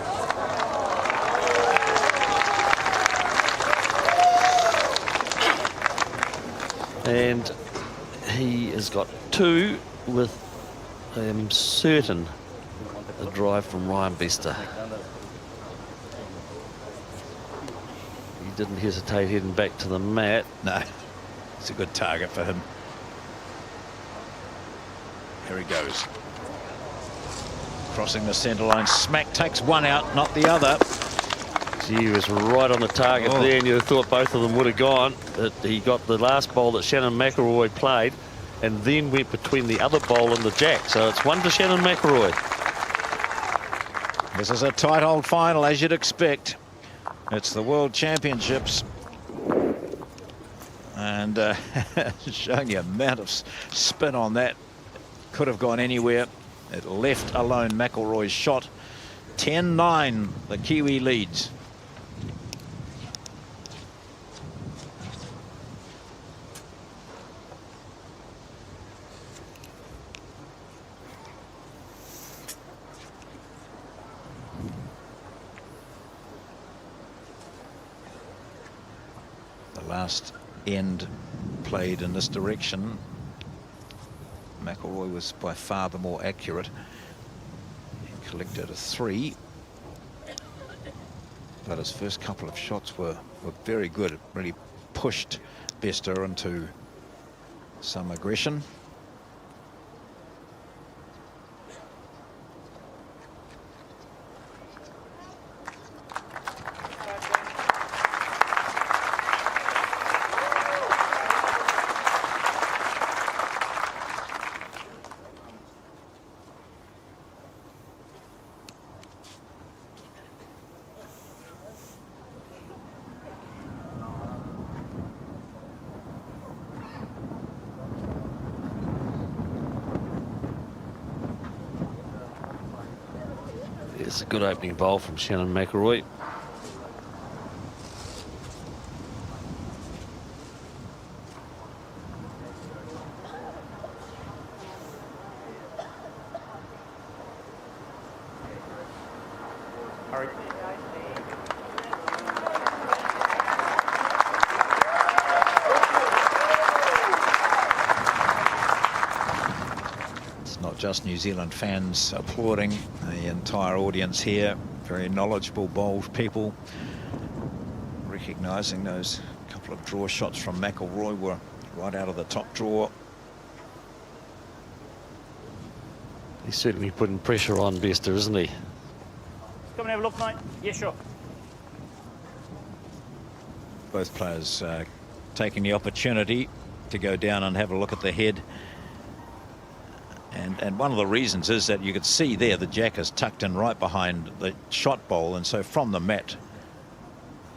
And he has got 2 with, I'm certain, a drive from Ryan Bester. didn't hesitate heading back to the mat. No, it's a good target for him. Here he goes. Crossing the centre line. Smack takes one out, not the other. He was right on the target there, and you thought both of them would have gone. But he got the last bowl that Shannon McElroy played and then went between the other bowl and the jack. So it's one to Shannon McElroy. This is a tight old final, as you'd expect. It's the World Championships. And showing you amount of spin on that. Could have gone anywhere. It left alone McElroy's shot. 10-9, the Kiwi leads. The last end played in this direction. McElroy was by far the more accurate. He collected a 3. But his first couple of shots were very good. It really pushed Bester into some aggression. It's a good opening bowl from Shannon McElroy. Just New Zealand fans applauding, the entire audience here, very knowledgeable, bold people, recognising those couple of draw shots from McElroy were right out of the top drawer. He's certainly putting pressure on Bester, isn't he? Come and have a look, mate. Yeah, sure. Both players taking the opportunity to go down and have a look at the head. And one of the reasons is that you could see there the jack is tucked in right behind the shot bowl, and so from the mat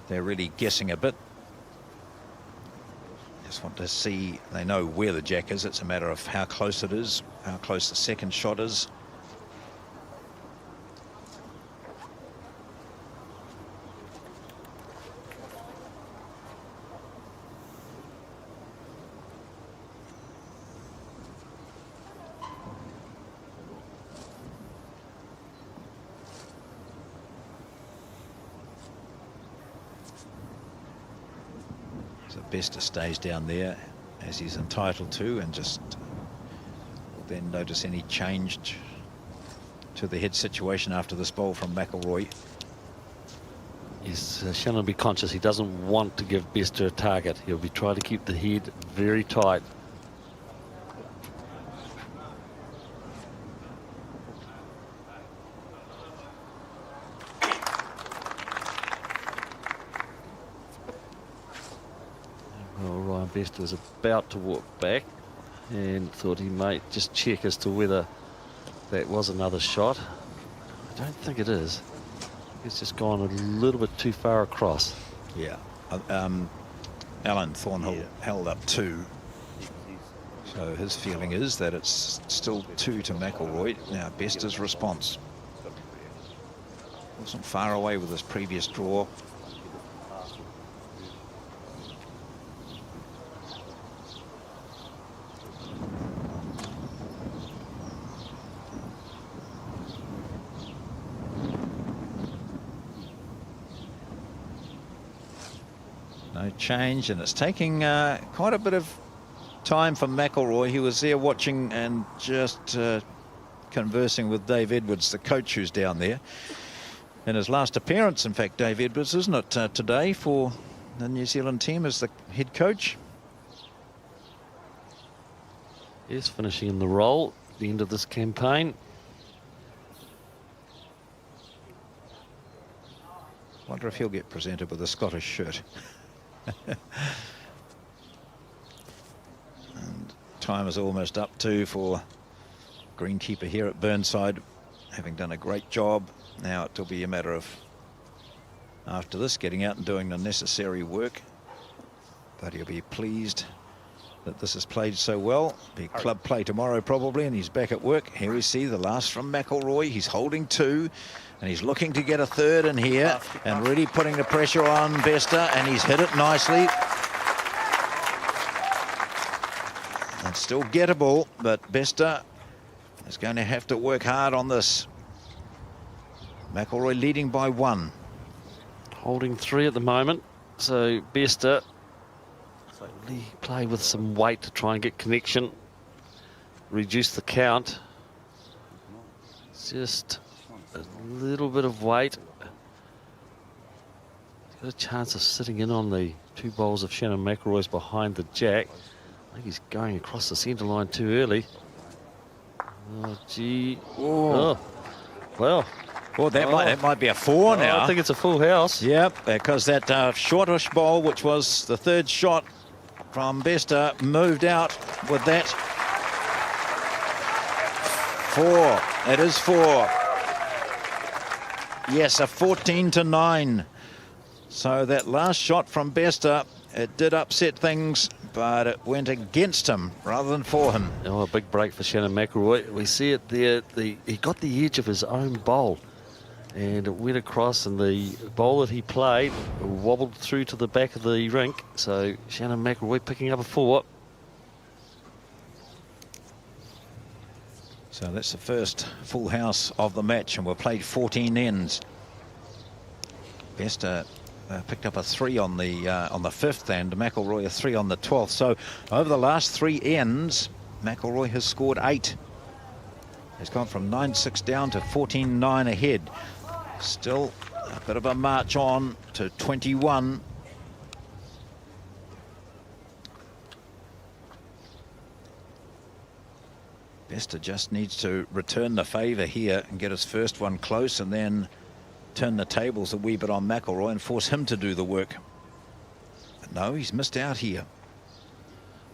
they're really guessing a bit. Just want to see, they know where the jack is. It's a matter of how close it is, how close the second shot is. Bester stays down there as he's entitled to, and just then notice any change to the head situation after this bowl from McElroy. Yes, Shannon will be conscious he doesn't want to give Bester a target. He'll be trying to keep the head very tight. Bester was about to walk back and thought he might just check as to whether that was another shot. I don't think it is. It's just gone a little bit too far across. Yeah. Alan Thornhill held up 2. So his feeling is that it's still 2 to McElroy. Now Bester's response. Wasn't far away with his previous draw. No change, and it's taking quite a bit of time for McElroy. He was there watching and just conversing with Dave Edwards, the coach who's down there. In his last appearance, in fact, Dave Edwards, isn't it, today for the New Zealand team as the head coach. Yes, finishing in the role at the end of this campaign. Wonder if he'll get presented with a Scottish shirt. And time is almost up too for greenkeeper here at Burnside, having done a great job. Now it'll be a matter of, after this, getting out and doing the necessary work. But he'll be pleased that this is played so well. Be club play tomorrow probably, and he's back at work. Here we see the last from McIlroy. He's holding 2, and he's looking to get a 3rd in here, and really putting the pressure on Bester, and he's hit it nicely. It's still gettable, but Bester is going to have to work hard on this. McIlroy leading by 1. Holding 3 at the moment. So Bester play with some weight to try and get connection. Reduce the count. Just a little bit of weight. He's got a chance of sitting in on the 2 bowls of Shannon McIlroy's behind the jack. I think he's going across the centre line too early. Oh, gee. Oh, well. Well, that might be a 4 now. I think it's a full house. Yep, because that shortish bowl, which was the 3rd shot from Bester, moved out with that. 4. It is 4. Yes, a 14-9. So that last shot from Bester, it did upset things, but it went against him rather than for him. Oh, a big break for Shannon McIlroy. We see it there. He got the edge of his own bowl, and it went across, and the bowl that he played wobbled through to the back of the rink. So Shannon McIlroy picking up a 4. So that's the first full house of the match, and we've played 14 ends. Bester picked up a 3 on the 5th, and McIlroy a 3 on the 12th. So over the last 3 ends, McIlroy has scored 8. He's gone from 9-6 down to 14-9 ahead. Still a bit of a march on to 21. Bester just needs to return the favour here and get his first one close, and then turn the tables a wee bit on McIlroy and force him to do the work. But no, he's missed out here.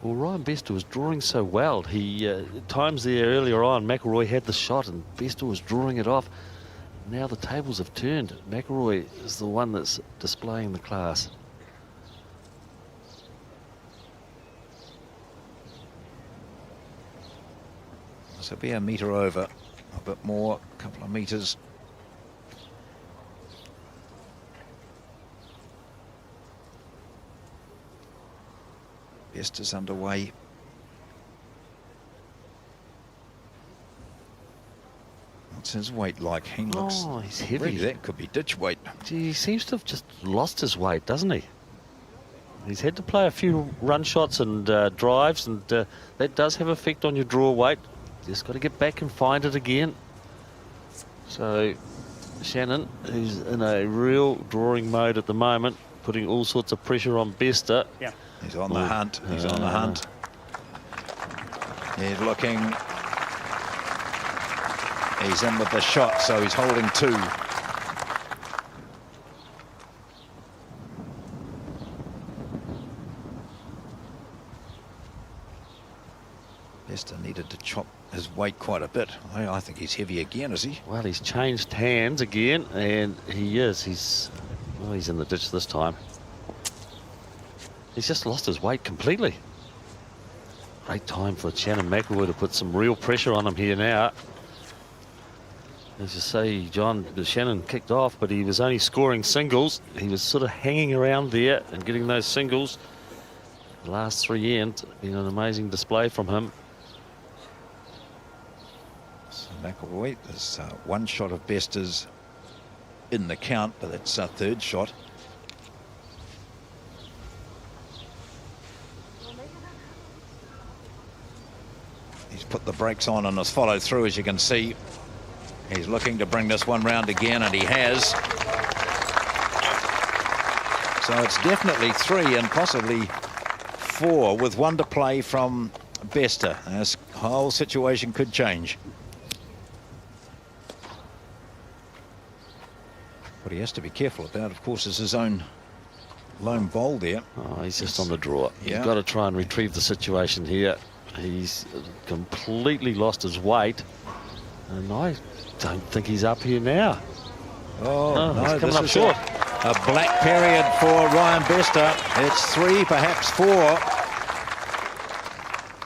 Well, Ryan Bester was drawing so well. He times there earlier on, McIlroy had the shot and Bester was drawing it off. Now the tables have turned. McIlroy is the one that's displaying the class. So be a metre over, a bit more, a couple of metres. Bester's underway. What's his weight like? He looks, he's heavy. Really, that could be ditch weight. Gee, he seems to have just lost his weight, doesn't he? He's had to play a few run shots and drives, and that does have effect on your draw weight. Just got to get back and find it again. So Shannon, who's in a real drawing mode at the moment, putting all sorts of pressure on Bester. Yeah. He's on the hunt. He's on the hunt. He's looking. He's in with the shot, so he's holding 2. Bester needed to chop his weight quite a bit. I think he's heavy again, is he? Well, he's changed hands again, and he is. He's in the ditch this time. He's just lost his weight completely. Great time for Shannon McIlroy to put some real pressure on him here now. As you say, John, Shannon kicked off, but he was only scoring singles. He was sort of hanging around there and getting those singles. The last 3 ends, been an amazing display from him. So McIlroy, there's 1 shot of Bester's in the count, but that's a 3rd shot. He's put the brakes on and has followed through, as you can see. He's looking to bring this one round again, and he has. So it's definitely 3 and possibly 4 with 1 to play from Bester. This whole situation could change. What he has to be careful about, of course, is his own lone bowl there. Oh, he's just on the draw. Yeah. You've got to try and retrieve the situation here. He's completely lost his weight, and I don't think he's up here now. Oh, no, he's coming this up is short. a black period for Ryan Bester. It's 3, perhaps 4.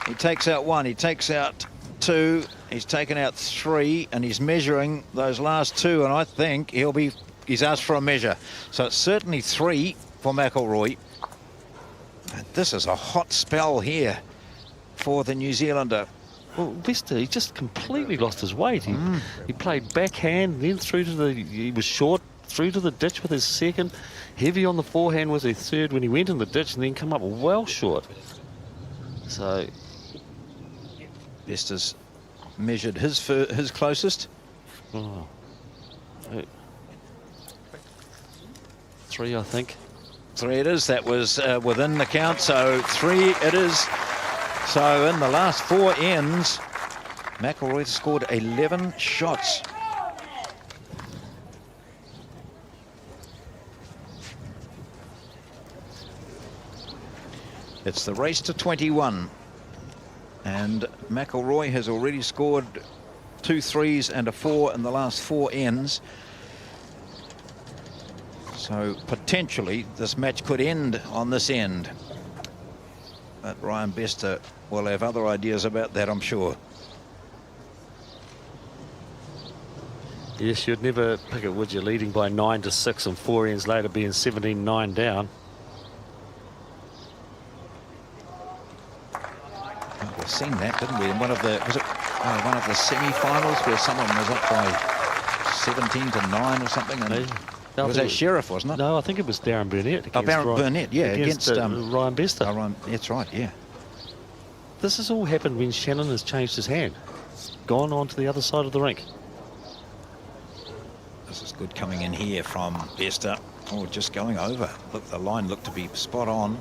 He takes out 1, he takes out 2, he's taken out 3, and he's measuring those last 2, and I think he's asked for a measure. So it's certainly 3 for McIlroy. And this is a hot spell here for the New Zealander. Well, Bester, he just completely lost his weight. He played backhand, then through to he was short, through to the ditch with his second, heavy on the forehand with his third when he went in the ditch, and then come up well short. So Bester's measured his closest. Oh. 3, I think. 3 it is. That was within the count, so 3 it is. So in the last 4 ends, McIlroy scored 11 shots. It's the race to 21. And McIlroy has already scored 2 3s and a 4 in the last 4 ends. So potentially this match could end on this end. But Ryan Bester will have other ideas about that, I'm sure. Yes, you'd never pick it, would you? Leading by 9-6 and 4 ends later being 17-9 down. Well, we've seen that, didn't we? In one of the one of the semi-finals where someone was up by 17-9 or something, and it was that Sheriff, wasn't it? No, I think it was Darren Burnett. Oh, Darren Burnett, yeah, against Ryan Bester. That's right, yeah. This has all happened when Shannon has changed his hand, gone on to the other side of the rink. This is good coming in here from Bester. Oh, just going over. Look, the line looked to be spot on.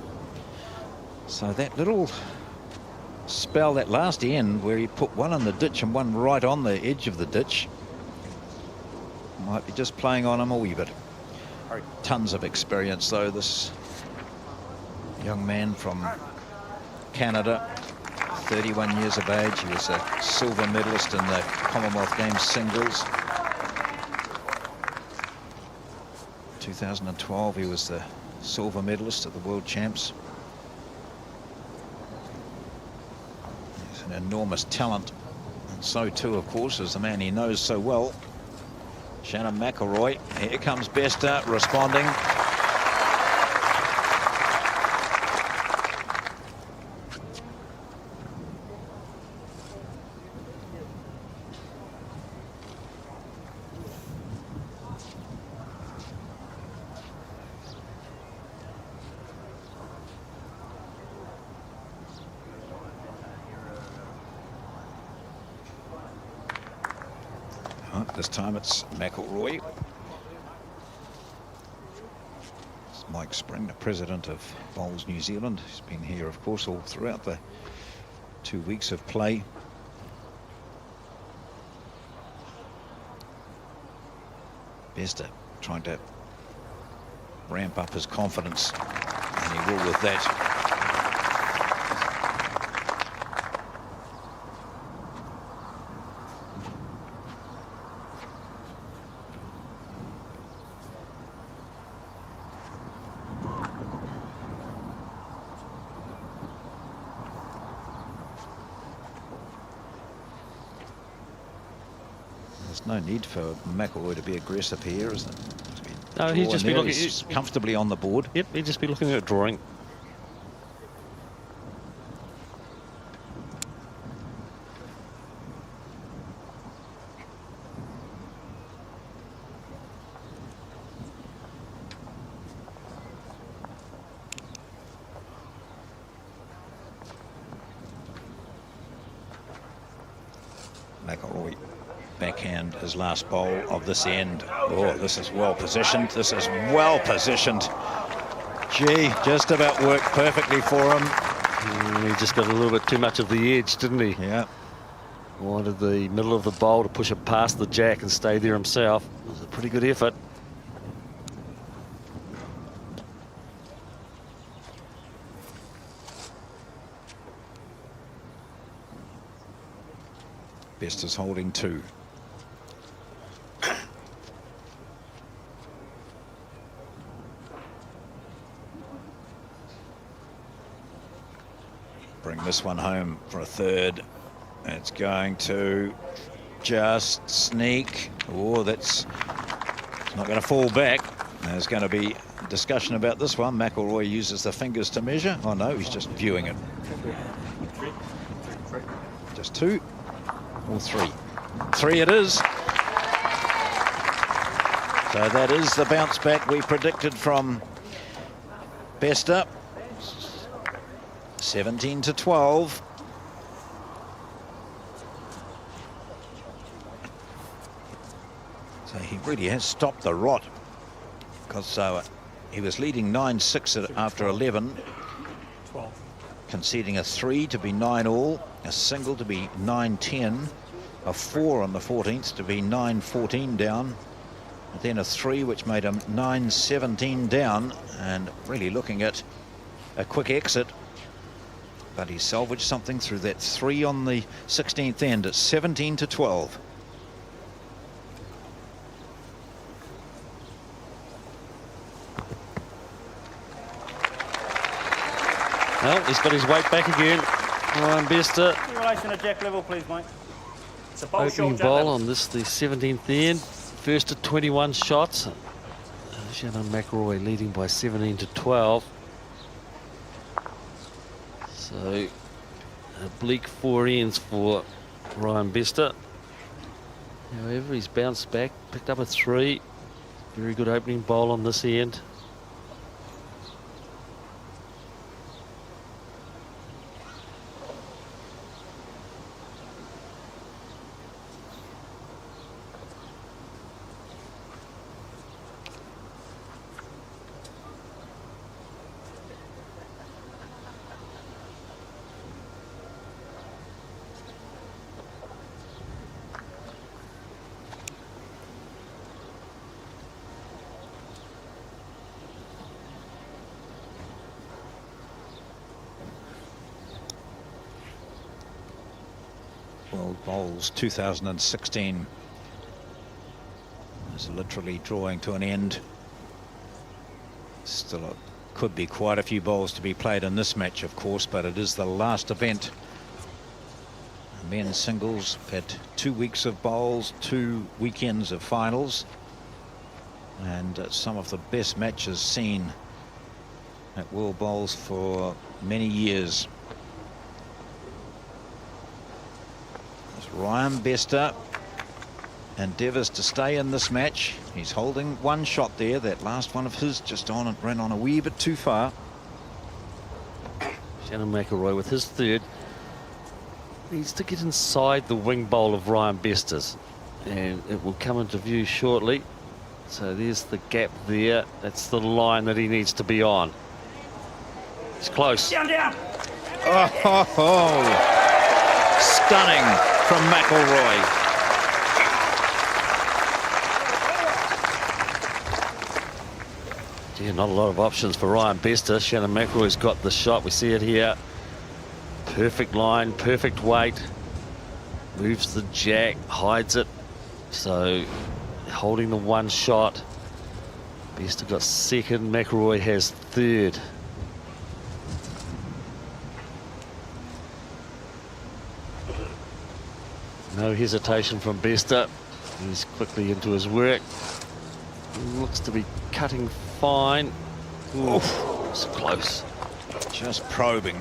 So that little spell, that last end where he put 1 in the ditch and 1 right on the edge of the ditch, might be just playing on him a wee bit. Tons of experience, though, this young man from Canada, 31 years of age. He was a silver medalist in the Commonwealth Games singles. 2012, he was the silver medalist at the World Champs. He's an enormous talent, and so too, of course, is the man he knows so well, Shannon McIlroy. Here comes Bester responding. This time it's McIlroy. It's Mike Spring, the president of Bowls New Zealand. He's been here, of course, all throughout the 2 weeks of play. Bester trying to ramp up his confidence, and he will with that. No need for McIlroy to be aggressive here, is there? No, he'd just be looking comfortably on the board. Yep, he'd just be looking at drawing. McIlroy backhand his last bowl of this end. Oh, this is well positioned. This is well positioned. Gee, just about worked perfectly for him. He just got a little bit too much of the edge, didn't he? Yeah. Wanted the middle of the bowl to push it past the jack and stay there himself. It was a pretty good effort. Best is holding 2. Bring this one home for a third. It's going to just sneak. Oh, that's not going to fall back. There's going to be discussion about this one. McIlroy uses the fingers to measure. Oh no, he's just viewing it. Just 2 or 3. 3 it is. So that is the bounce back we predicted from Bester. 17-12. So he really has stopped the rot, because he was leading 9-6 after 11, conceding a 3 to be 9 all, a single to be 9-10, a 4 on the 14th to be 9-14 down, and then a 3 which made him 9-17 down, and really looking at a quick exit. But he salvaged something through that 3 on the 16th end at 17-12. Well, he's got his weight back again. Ryan Bester. In relation to jack level, please, mate. It's a bowl Opening short jack bowl level. on this, the 17th end. First to 21 shots. Shannon McIlroy leading by 17-12. So, a bleak 4 ends for Ryan Bester. However, he's bounced back, picked up a 3. Very good opening bowl on this end. World Bowls 2016 is literally drawing to an end. Still could be quite a few bowls to be played in this match, of course, but it is the last event. Men's singles had 2 weeks of bowls, 2 weekends of finals, and some of the best matches seen at World Bowls for many years. Ryan Bester endeavours to stay in this match. He's holding 1 shot there. That last one of his just on and ran on a wee bit too far. Shannon McIlroy with his 3rd. Needs to get inside the wing bowl of Ryan Bester's, and it will come into view shortly. So there's the gap there. That's the line that he needs to be on. It's close. Down, down. Oh, stunning from McIlroy. Yeah, not a lot of options for Ryan Bester. Shannon McIlroy's got the shot. We see it here. Perfect line, perfect weight. Moves the jack, hides it. So holding the 1 shot. Bester got 2nd. McIlroy has 3rd. No hesitation from Bester. He's quickly into his work. Looks to be cutting fine. Oof, it's close. Just probing.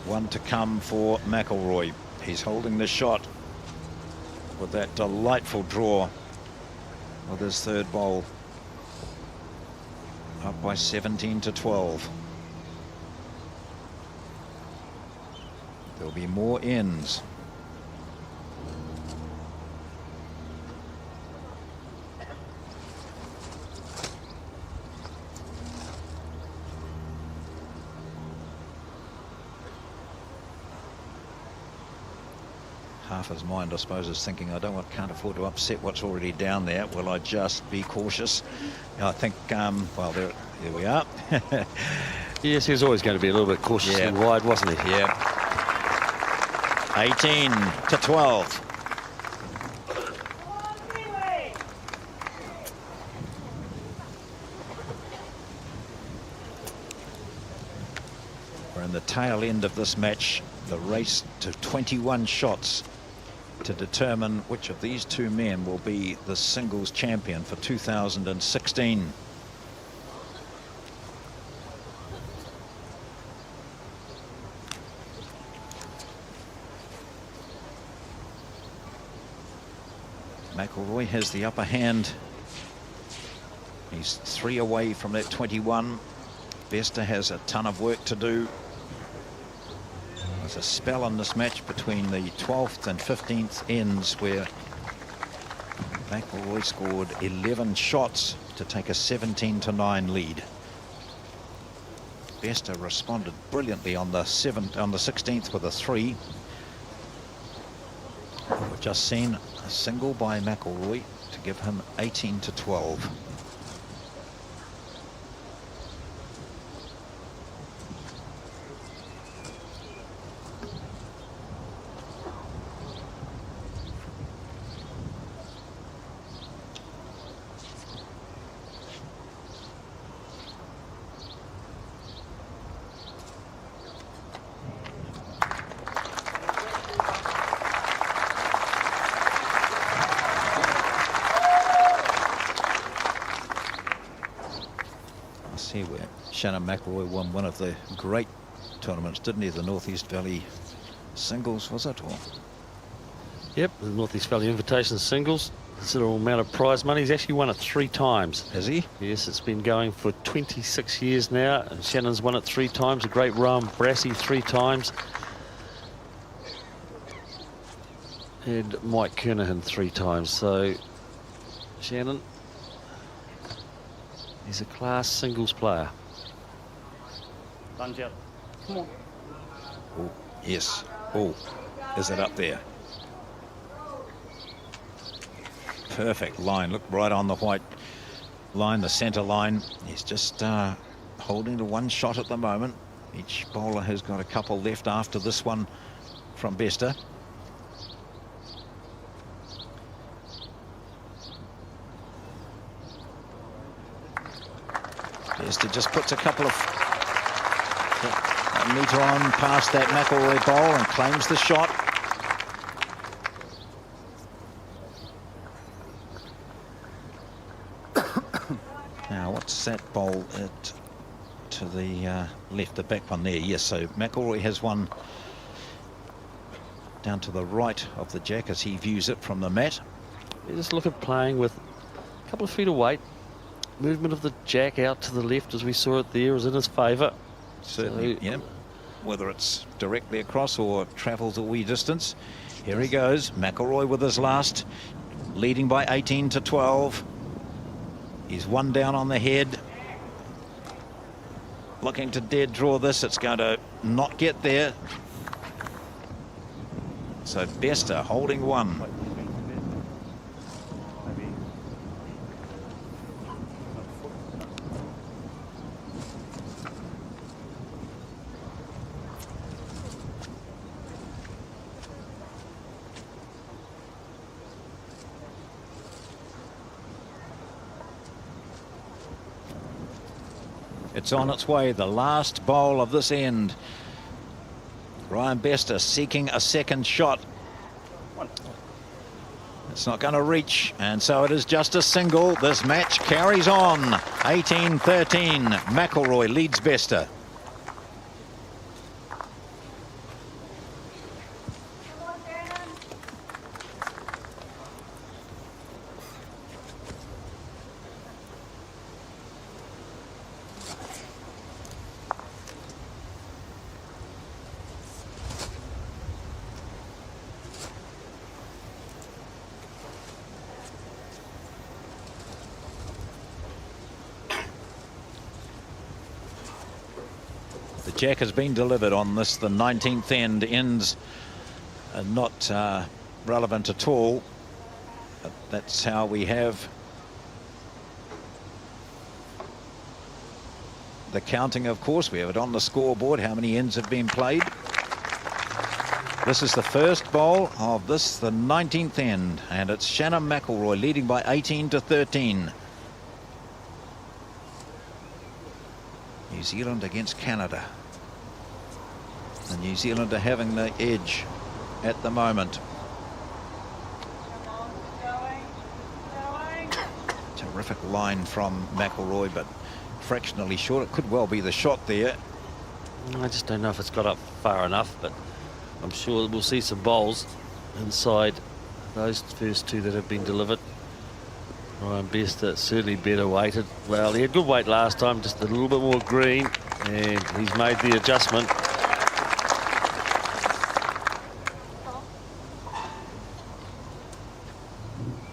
One to come for McIlroy. He's holding the shot with that delightful draw with his 3rd bowl. Up by 17-12. There'll be more ends. half his mind, I suppose, is thinking, can't afford to upset what's already down there. Will I just be cautious? I think, well, there we are. Yes, he was always going to be a little bit cautious and wide, wasn't he? Yeah. 18 to 12. We're in the tail end of this match, the race to 21 shots to determine which of these two men will be the singles champion for 2016. McIlroy has the upper hand. He's 3 away from that 21. Bester has a ton of work to do. There's a spell in this match between the 12th and 15th ends where McIlroy scored 11 shots to take a 17-9 lead. Bester responded brilliantly on the 16th with a 3. We've just seen a single by McIlroy to give him 18 to 12. Where Shannon McIlroy won one of the great tournaments, didn't he? The Northeast Valley singles, was it? Or? Yep, the Northeast Valley Invitation singles. Considerable amount of prize money. He's actually won it 3 times. Has he? Yes, it's been going for 26 years now. And Shannon's won it 3 times. A great Rowan Brassey 3 times. And Mike Kernahan 3 times. So Shannon, he's a class singles player. Lunge out. Come on. Oh, yes. Oh, is it up there? Perfect line. Look right on the white line, the center line. He's just holding to 1 shot at the moment. Each bowler has got a couple left after this one from Bester. Bester just puts a couple of meter on past that McIlroy bowl and claims the shot. Now, what's that bowl to the left, the back one there? Yes, so McIlroy has one down to the right of the jack as he views it from the mat. You just look at playing with a couple of feet of weight. Movement of the jack out to the left, as we saw it there, is in his favour. Certainly, yeah. Whether it's directly across or travels a wee distance. Here he goes, McIlroy with his last, leading by 18 to 12. He's 1 down on the head. Looking to dead draw this. It's going to not get there. So Bester holding 1. It's on its way, the last bowl of this end. Ryan Bester seeking a second shot. It's not going to reach, and so it is just a single. This match carries on. 18-13. McIlroy leads Bester. Jack has been delivered on this. The 19th end ends not relevant at all. But that's how we have the counting, of course. We have it on the scoreboard, how many ends have been played. This is the first bowl of this, the 19th end, and it's Shannon McElroy leading by 18-13. New Zealand against Canada. The New Zealander having the edge at the moment. Terrific line from McElroy, but fractionally short. It could well be the shot there. I just don't know if it's got up far enough, but I'm sure we'll see some bowls inside those first two that have been delivered. Ryan Bester certainly better weighted. Well, he had good weight last time, just a little bit more green, and he's made the adjustment.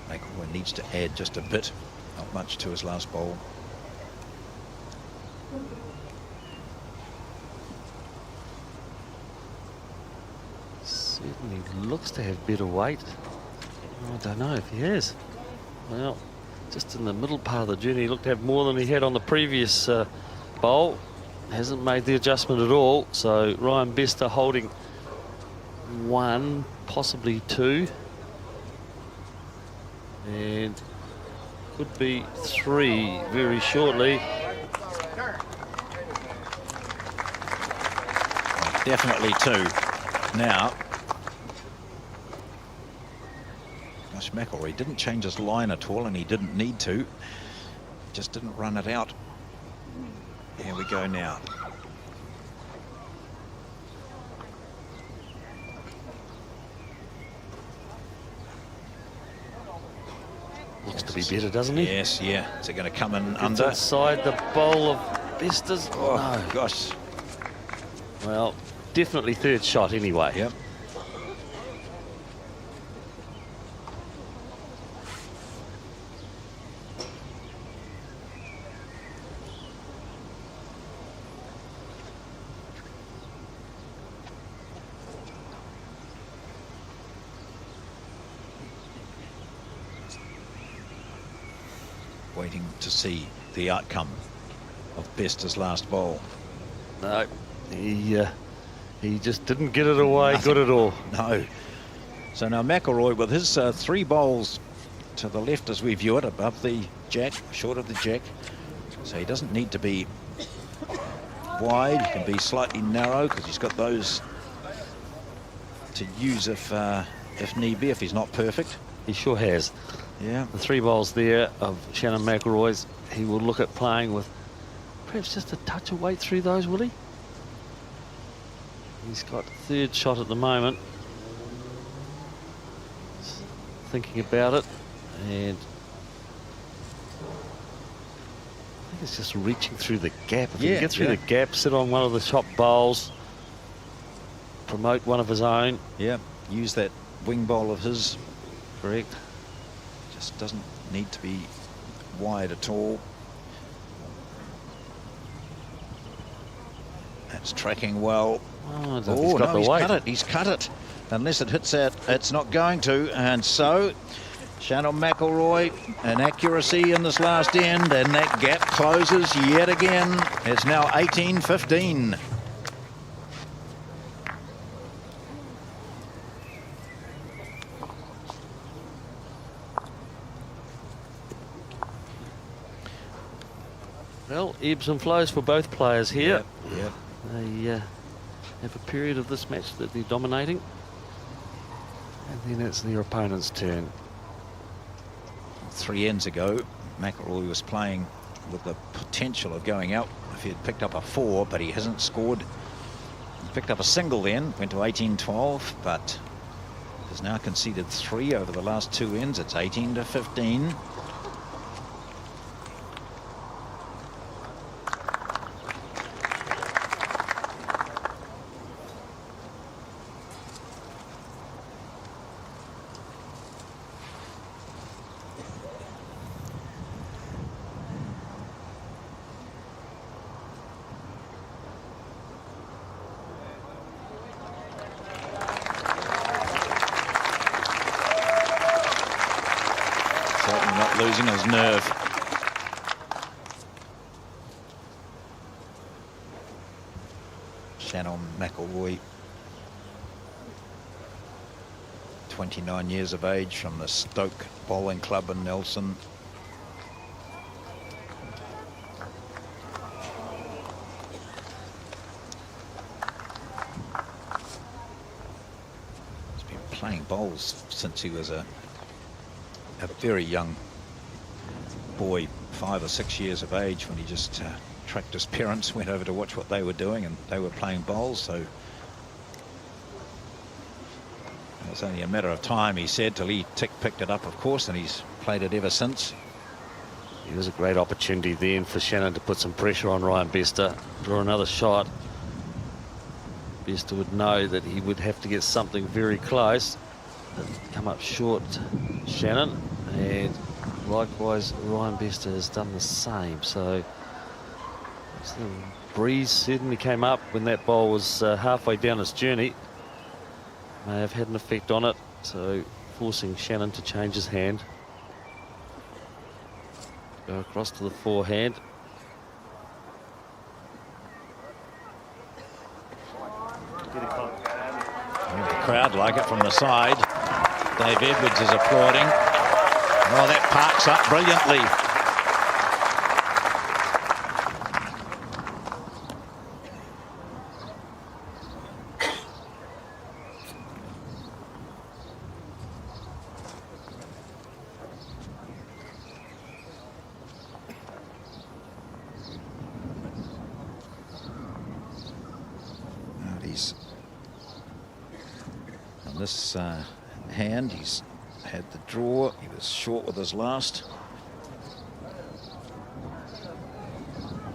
McElroy needs to add just a bit, not much to his last bowl. Certainly looks to have better weight. I don't know if he has. Well, just in the middle part of the journey, he looked to have more than he had on the previous bowl. Hasn't made the adjustment at all. So Ryan Bester holding 1, possibly 2. And could be 3 very shortly. Definitely 2 now. Gosh, McElroy didn't change his line at all, and he didn't need to. Just didn't run it out. Here we go now. Looks to be better, doesn't he? Yes, yeah. Is it going to come in Gets under? inside the bowl of Bester's. Oh, No. gosh. Well, definitely third shot anyway. Yep. Waiting to see the outcome of Bester's last bowl. No, he just didn't get it away good at all. No. So now McElroy with his 3 bowls to the left as we view it, above the jack, short of the jack. So he doesn't need to be wide. He can be slightly narrow because he's got those to use if need be, if he's not perfect. He sure has. Yeah. The 3 bowls there of Shannon McElroy's, he will look at playing with perhaps just a touch of weight through those, will he? He's got third shot at the moment. Thinking about it, and I think it's just reaching through the gap. If he can get through the gap, sit on one of the top bowls, promote one of his own. Yeah. Use that wing bowl of his. Correct. Just doesn't need to be wide at all. That's tracking well. Oh, he's got the he's weight. cut it. He's cut it. Unless it hits out, it's not going to. And so, Shannon McElroy, an accuracy in this last end, and that gap closes yet again. It's now 18-15. Well, ebbs and flows for both players here. Yeah. They have a period of this match that they're dominating, and then it's their opponent's turn. 3 ends ago, McElroy was playing with the potential of going out if he had picked up a 4, but he hasn't scored. He picked up a single then, went to 18-12, but has now conceded 3 over the last 2 ends. It's 18-15. losing his nerve. Shannon McElroy, 29 years of age, from the Stoke Bowling Club in Nelson. He's been playing bowls since he was a very young boy, 5 or 6 years of age, when he just tracked his parents, went over to watch what they were doing, and they were playing bowls. So it was only a matter of time, he said, till he picked it up, of course, and he's played it ever since. It was a great opportunity then for Shannon to put some pressure on Ryan Bester, draw another shot. Bester would know that he would have to get something very close, but come up short, Shannon, and likewise Ryan Bester has done the same. So the breeze certainly came up when that ball was halfway down its journey. May have had an effect on it, so forcing Shannon to change his hand. Go across to the forehand. The crowd like it from the side. Dave Edwards is applauding. Oh, that parks up brilliantly. On this hand, he's had the draw. He was short with his last.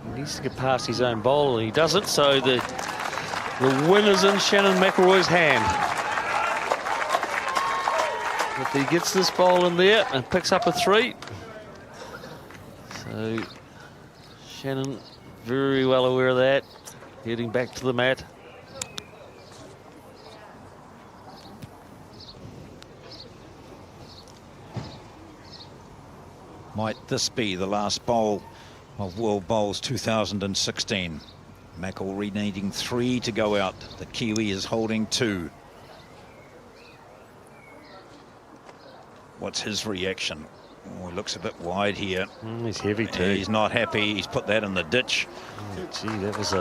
He needs to get past his own bowl, and he doesn't, so the win is in Shannon McElroy's hand. If he gets this bowl in there and picks up a 3, so Shannon very well aware of that, heading back to the mat. Might this be the last bowl of World Bowls 2016? McElroy needing 3 to go out. The Kiwi is holding 2. What's his reaction? Oh, he looks a bit wide here. He's heavy too. He's not happy. He's put that in the ditch. Oh, gee, that was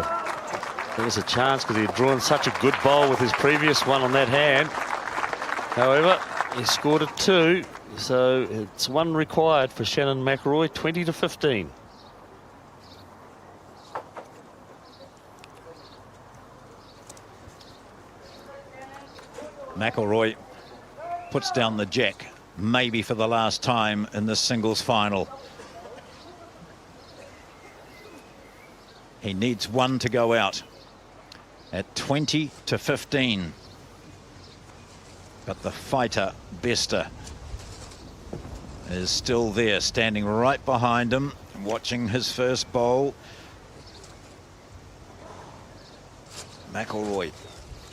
a chance, because he had drawn such a good bowl with his previous one on that hand. However, he scored a 2. So it's 1 required for Shannon McElroy, 20-15. McElroy puts down the jack, maybe for the last time in this singles final. He needs 1 to go out at 20-15. But the fighter, Bester, is still there, standing right behind him, watching his first bowl. McElroy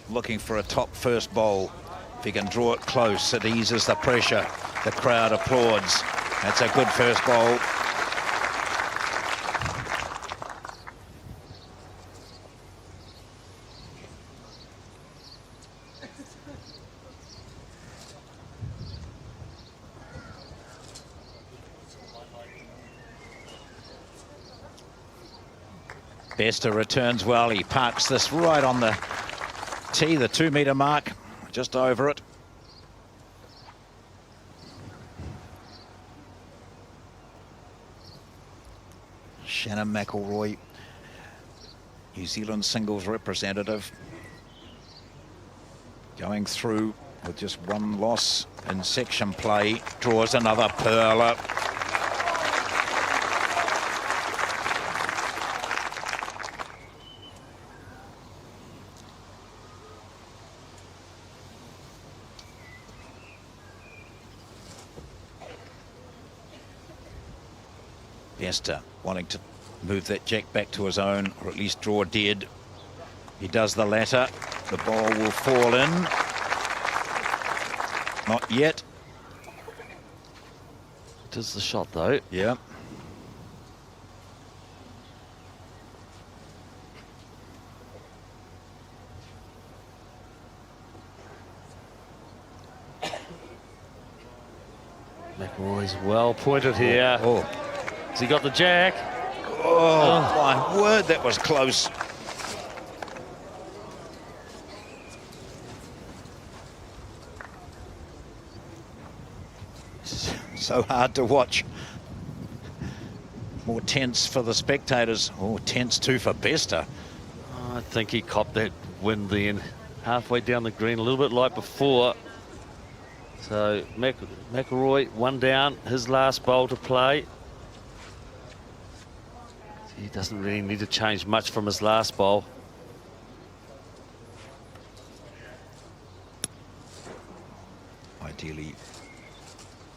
looking for a top first bowl. If he can draw it close, it eases the pressure. The crowd applauds. That's a good first bowl. Bester returns well. He parks this right on the tee, the 2-metre mark, just over it. Shannon McElroy, New Zealand singles representative, going through with just 1 loss in section play, draws another pearler. Bester wanting to move that jack back to his own, or at least draw dead. He does the latter. The ball will fall in. Not yet. It is the shot, though. Yeah. McIlroy's well pointed here. Oh, Has he got the jack? my word, that was close. So hard to watch. More tense for the spectators. Oh, tense too for Bester. I think he copped that wind then. Halfway down the green, a little bit like before. So McIlroy, one down, his last bowl to play. He doesn't really need to change much from his last bowl. Ideally,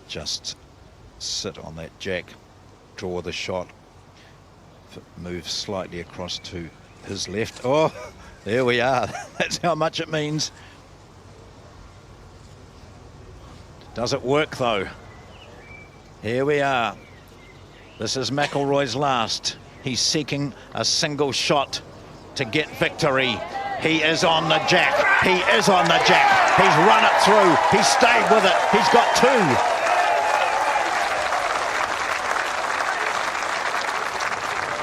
just sit on that jack, draw the shot, move slightly across to his left. Oh, there we are. That's how much it means. Does it work though? Here we are. This is McIlroy's last. He's seeking a single shot to get victory. He is on the jack. He is on the jack. He's run it through. He's stayed with it. He's got two.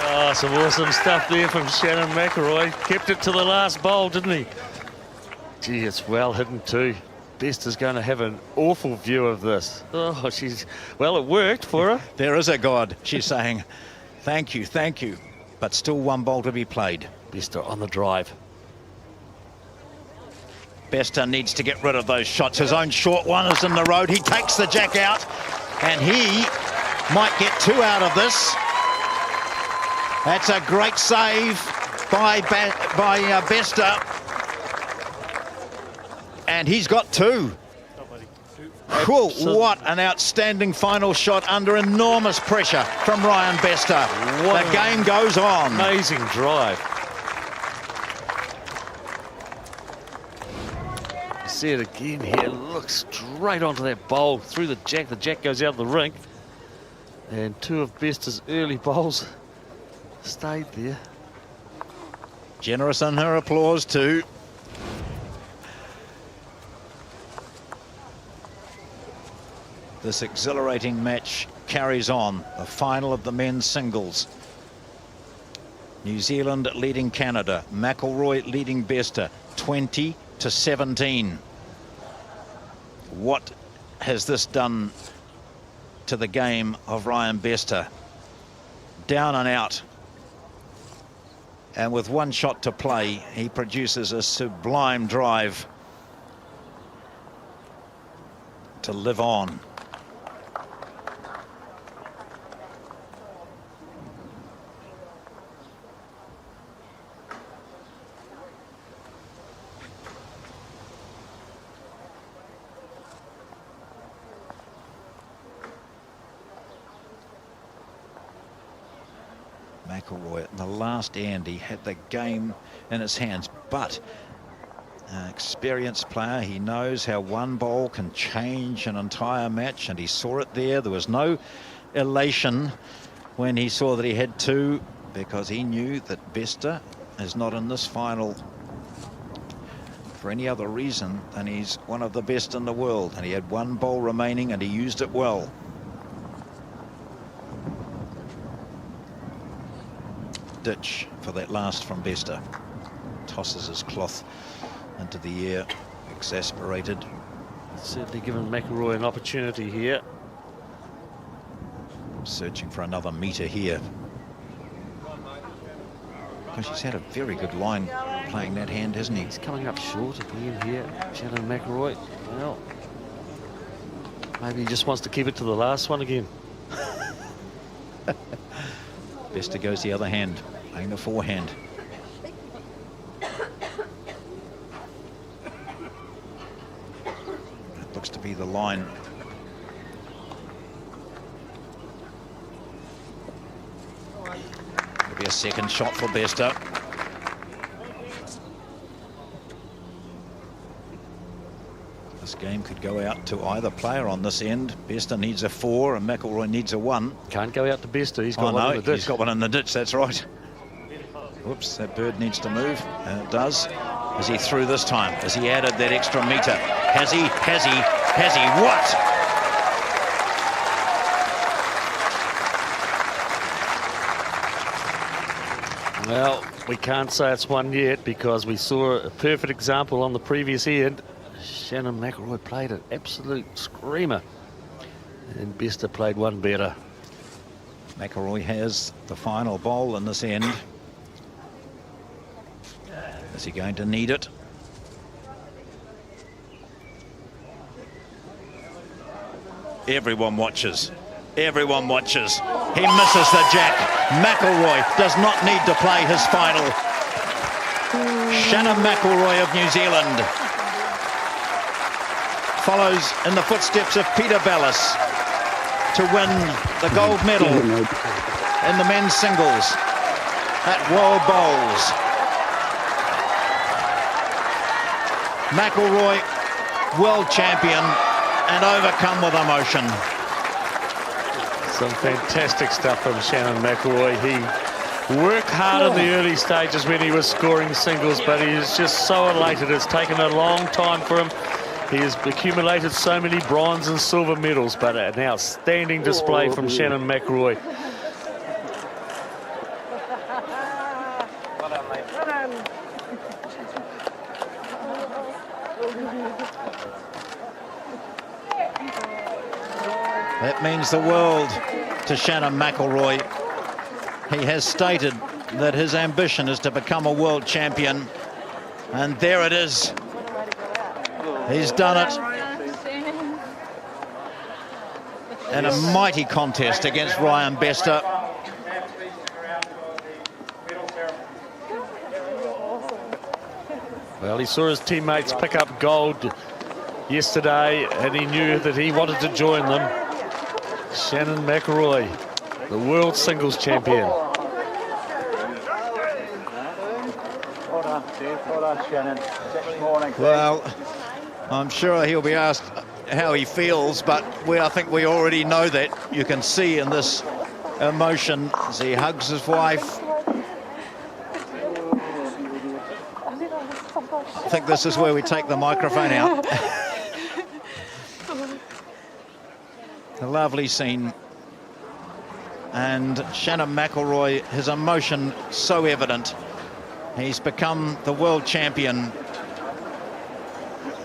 Oh, some awesome stuff there from Shannon McIlroy. Kept it to the last bowl, didn't he? Gee, it's well hidden too. Bester's going to have an awful view of this. Oh, well, it worked for her. There is a God, she's saying. Thank you, thank you. But still one bowl to be played. Bester on the drive. Bester needs to get rid of those shots. His own short one is in the road. He takes the jack out, and he might get two out of this. That's a great save by Bester. And he's got two. Whew, what an outstanding final shot under enormous pressure from Ryan Bester. The game goes on. Amazing drive. You see it again here. Looks straight onto that bowl through the jack. The jack goes out of the rink. And two of Bester's early bowls stayed there. Generous in her applause too. This exhilarating match carries on. The final of the men's singles. New Zealand leading Canada. McIlroy leading Bester 20-17. What has this done to the game of Ryan Bester? Down and out. And with one shot to play, he produces a sublime drive to live on. McIlroy in the last end, he had the game in his hands, but an experienced player, he knows how one bowl can change an entire match, and he saw it there. There was no elation when he saw that he had two, because he knew that Bester is not in this final for any other reason than he's one of the best in the world, and he had one bowl remaining and he used it well. Ditch for that last from Bester. Tosses his cloth into the air, exasperated. Certainly given McIlroy an opportunity here. Searching for another metre here. Because he's had a very good line playing that hand, hasn't he? He's coming up short again here, Shannon McIlroy. Well, maybe he just wants to keep it to the last one again. Bester goes the other hand, playing the forehand. That looks to be the line. Could be a second shot for Bester. This game could go out to either player on this end. Bester needs a 4 and McIlroy needs a 1. Can't go out to Bester. He's got Oh, one no, in the ditch. he's got one in the ditch, that's right. Whoops, that bird needs to move, and it does. Is he through this time? Has he added that extra metre? Has he? Has he? Has he? What? Well, we can't say it's one yet because we saw a perfect example on the previous end. Shannon McIlroy played an absolute screamer, and Bester played one better. McIlroy has the final bowl in this end. Is he going to need it? Everyone watches. Everyone watches. He misses the jack. McIlroy does not need to play his final. Shannon McIlroy of New Zealand follows in the footsteps of Peter Bellis to win the gold medal in the men's singles at World Bowls. McIlroy, world champion, and overcome with emotion. Some fantastic stuff from Shannon McIlroy. He worked hard in the early stages when he was scoring singles, but he is just so elated. It's taken a long time for him. He has accumulated so many bronze and silver medals, but an outstanding display from Shannon McIlroy. That means the world to Shannon McIlroy. He has stated that his ambition is to become a world champion, and there it is. He's done it in a mighty contest against Ryan Bester. Well, he saw his teammates pick up gold yesterday, and he knew that he wanted to join them. Shannon McIlroy, the world singles champion. Well, I'm sure he'll be asked how he feels, but I think we already know that. You can see in this emotion as he hugs his wife. I think this is where we take the microphone out. A lovely scene. And Shannon McIlroy, his emotion so evident. He's become the world champion.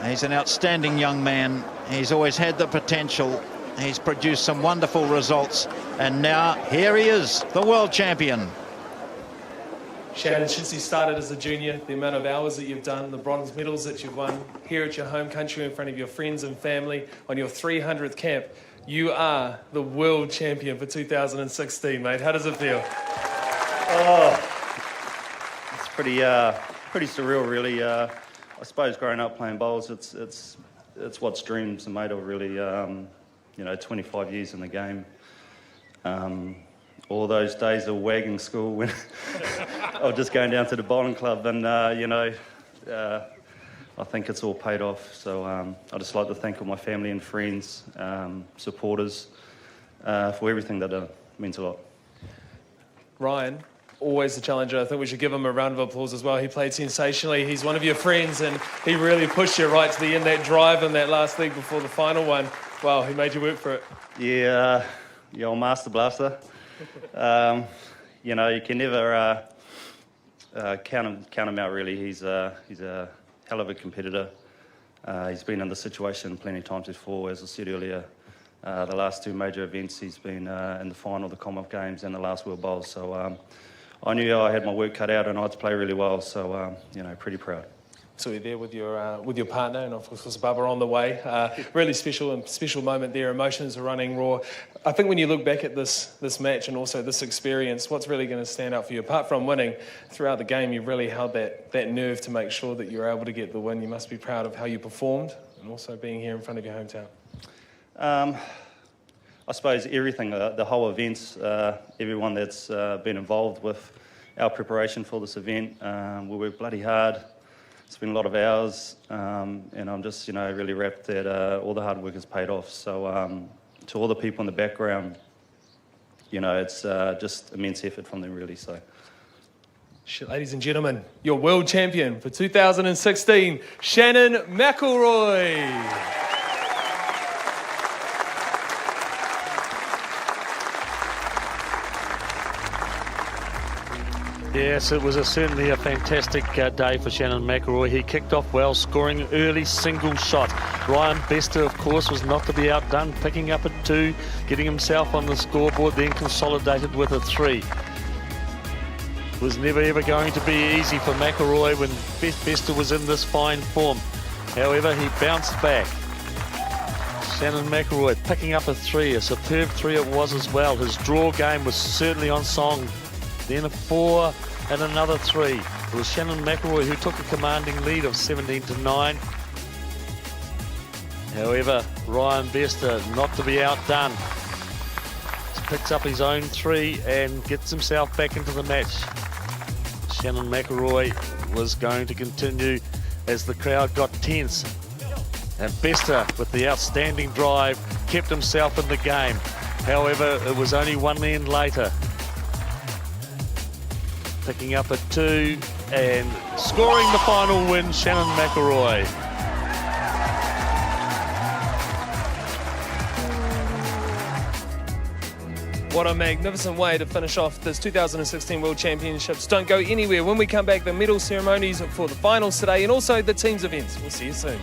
He's an outstanding young man. He's always had the potential. He's produced some wonderful results. And now here he is, the world champion. Shannon, since you started as a junior, the amount of hours that you've done, the bronze medals that you've won here at your home country in front of your friends and family on your 300th camp, you are the world champion for 2016, mate. How does it feel? Oh, it's pretty surreal, really. I suppose growing up playing bowls, it's what dreams are made of, really. 25 years in the game. All those days of wagging school when I was just going down to the bowling club, and I think it's all paid off. So I'd just like to thank all my family and friends, supporters, for everything that means a lot. Ryan, always the challenger. I think we should give him a round of applause as well. He played sensationally. He's one of your friends, and he really pushed you right to the end. That drive in that last league before the final one. Wow, he made you work for it. Yeah, old Master Blaster. You can never count him out, really. He's a hell of a competitor. He's been in this situation plenty of times before. As I said earlier, the last two major events, he's been in the final of the Commonwealth Games and the last World Bowls. So I knew I had my work cut out and I had to play really well. So, pretty proud. So you're there with your partner, and of course Bubba on the way. Really special moment there. Emotions are running raw. I think when you look back at this match and also this experience, what's really going to stand out for you? Apart from winning, throughout the game, you've really held that nerve to make sure that you're able to get the win. You must be proud of how you performed and also being here in front of your hometown. I suppose everything, the whole events, everyone that's been involved with our preparation for this event. We worked bloody hard. it's been a lot of hours, and I'm just, really wrapped that all the hard work has paid off. So to all the people in the background, it's just immense effort from them, really. So. Ladies and gentlemen, your world champion for 2016, Shannon McElroy. Yes, it was certainly a fantastic day for Shannon McElroy. He kicked off well, scoring early single shot. Ryan Bester, of course, was not to be outdone, picking up a 2, getting himself on the scoreboard, then consolidated with a 3. It was never ever going to be easy for McElroy when Bester was in this fine form. However, he bounced back. Shannon McElroy picking up a 3, a superb 3 it was as well. His draw game was certainly on song. Then a 4 and another 3. It was Shannon McElroy who took a commanding lead of 17-9. However, Ryan Bester not to be outdone. Picks up his own 3 and gets himself back into the match. Shannon McElroy was going to continue as the crowd got tense. And Bester, with the outstanding drive, kept himself in the game. However, it was only one end later. Picking up a 2 and scoring the final win, Shannon McElroy. What a magnificent way to finish off this 2016 World Championships. Don't go anywhere. When we come back, the medal ceremonies for the finals today and also the teams events. We'll see you soon.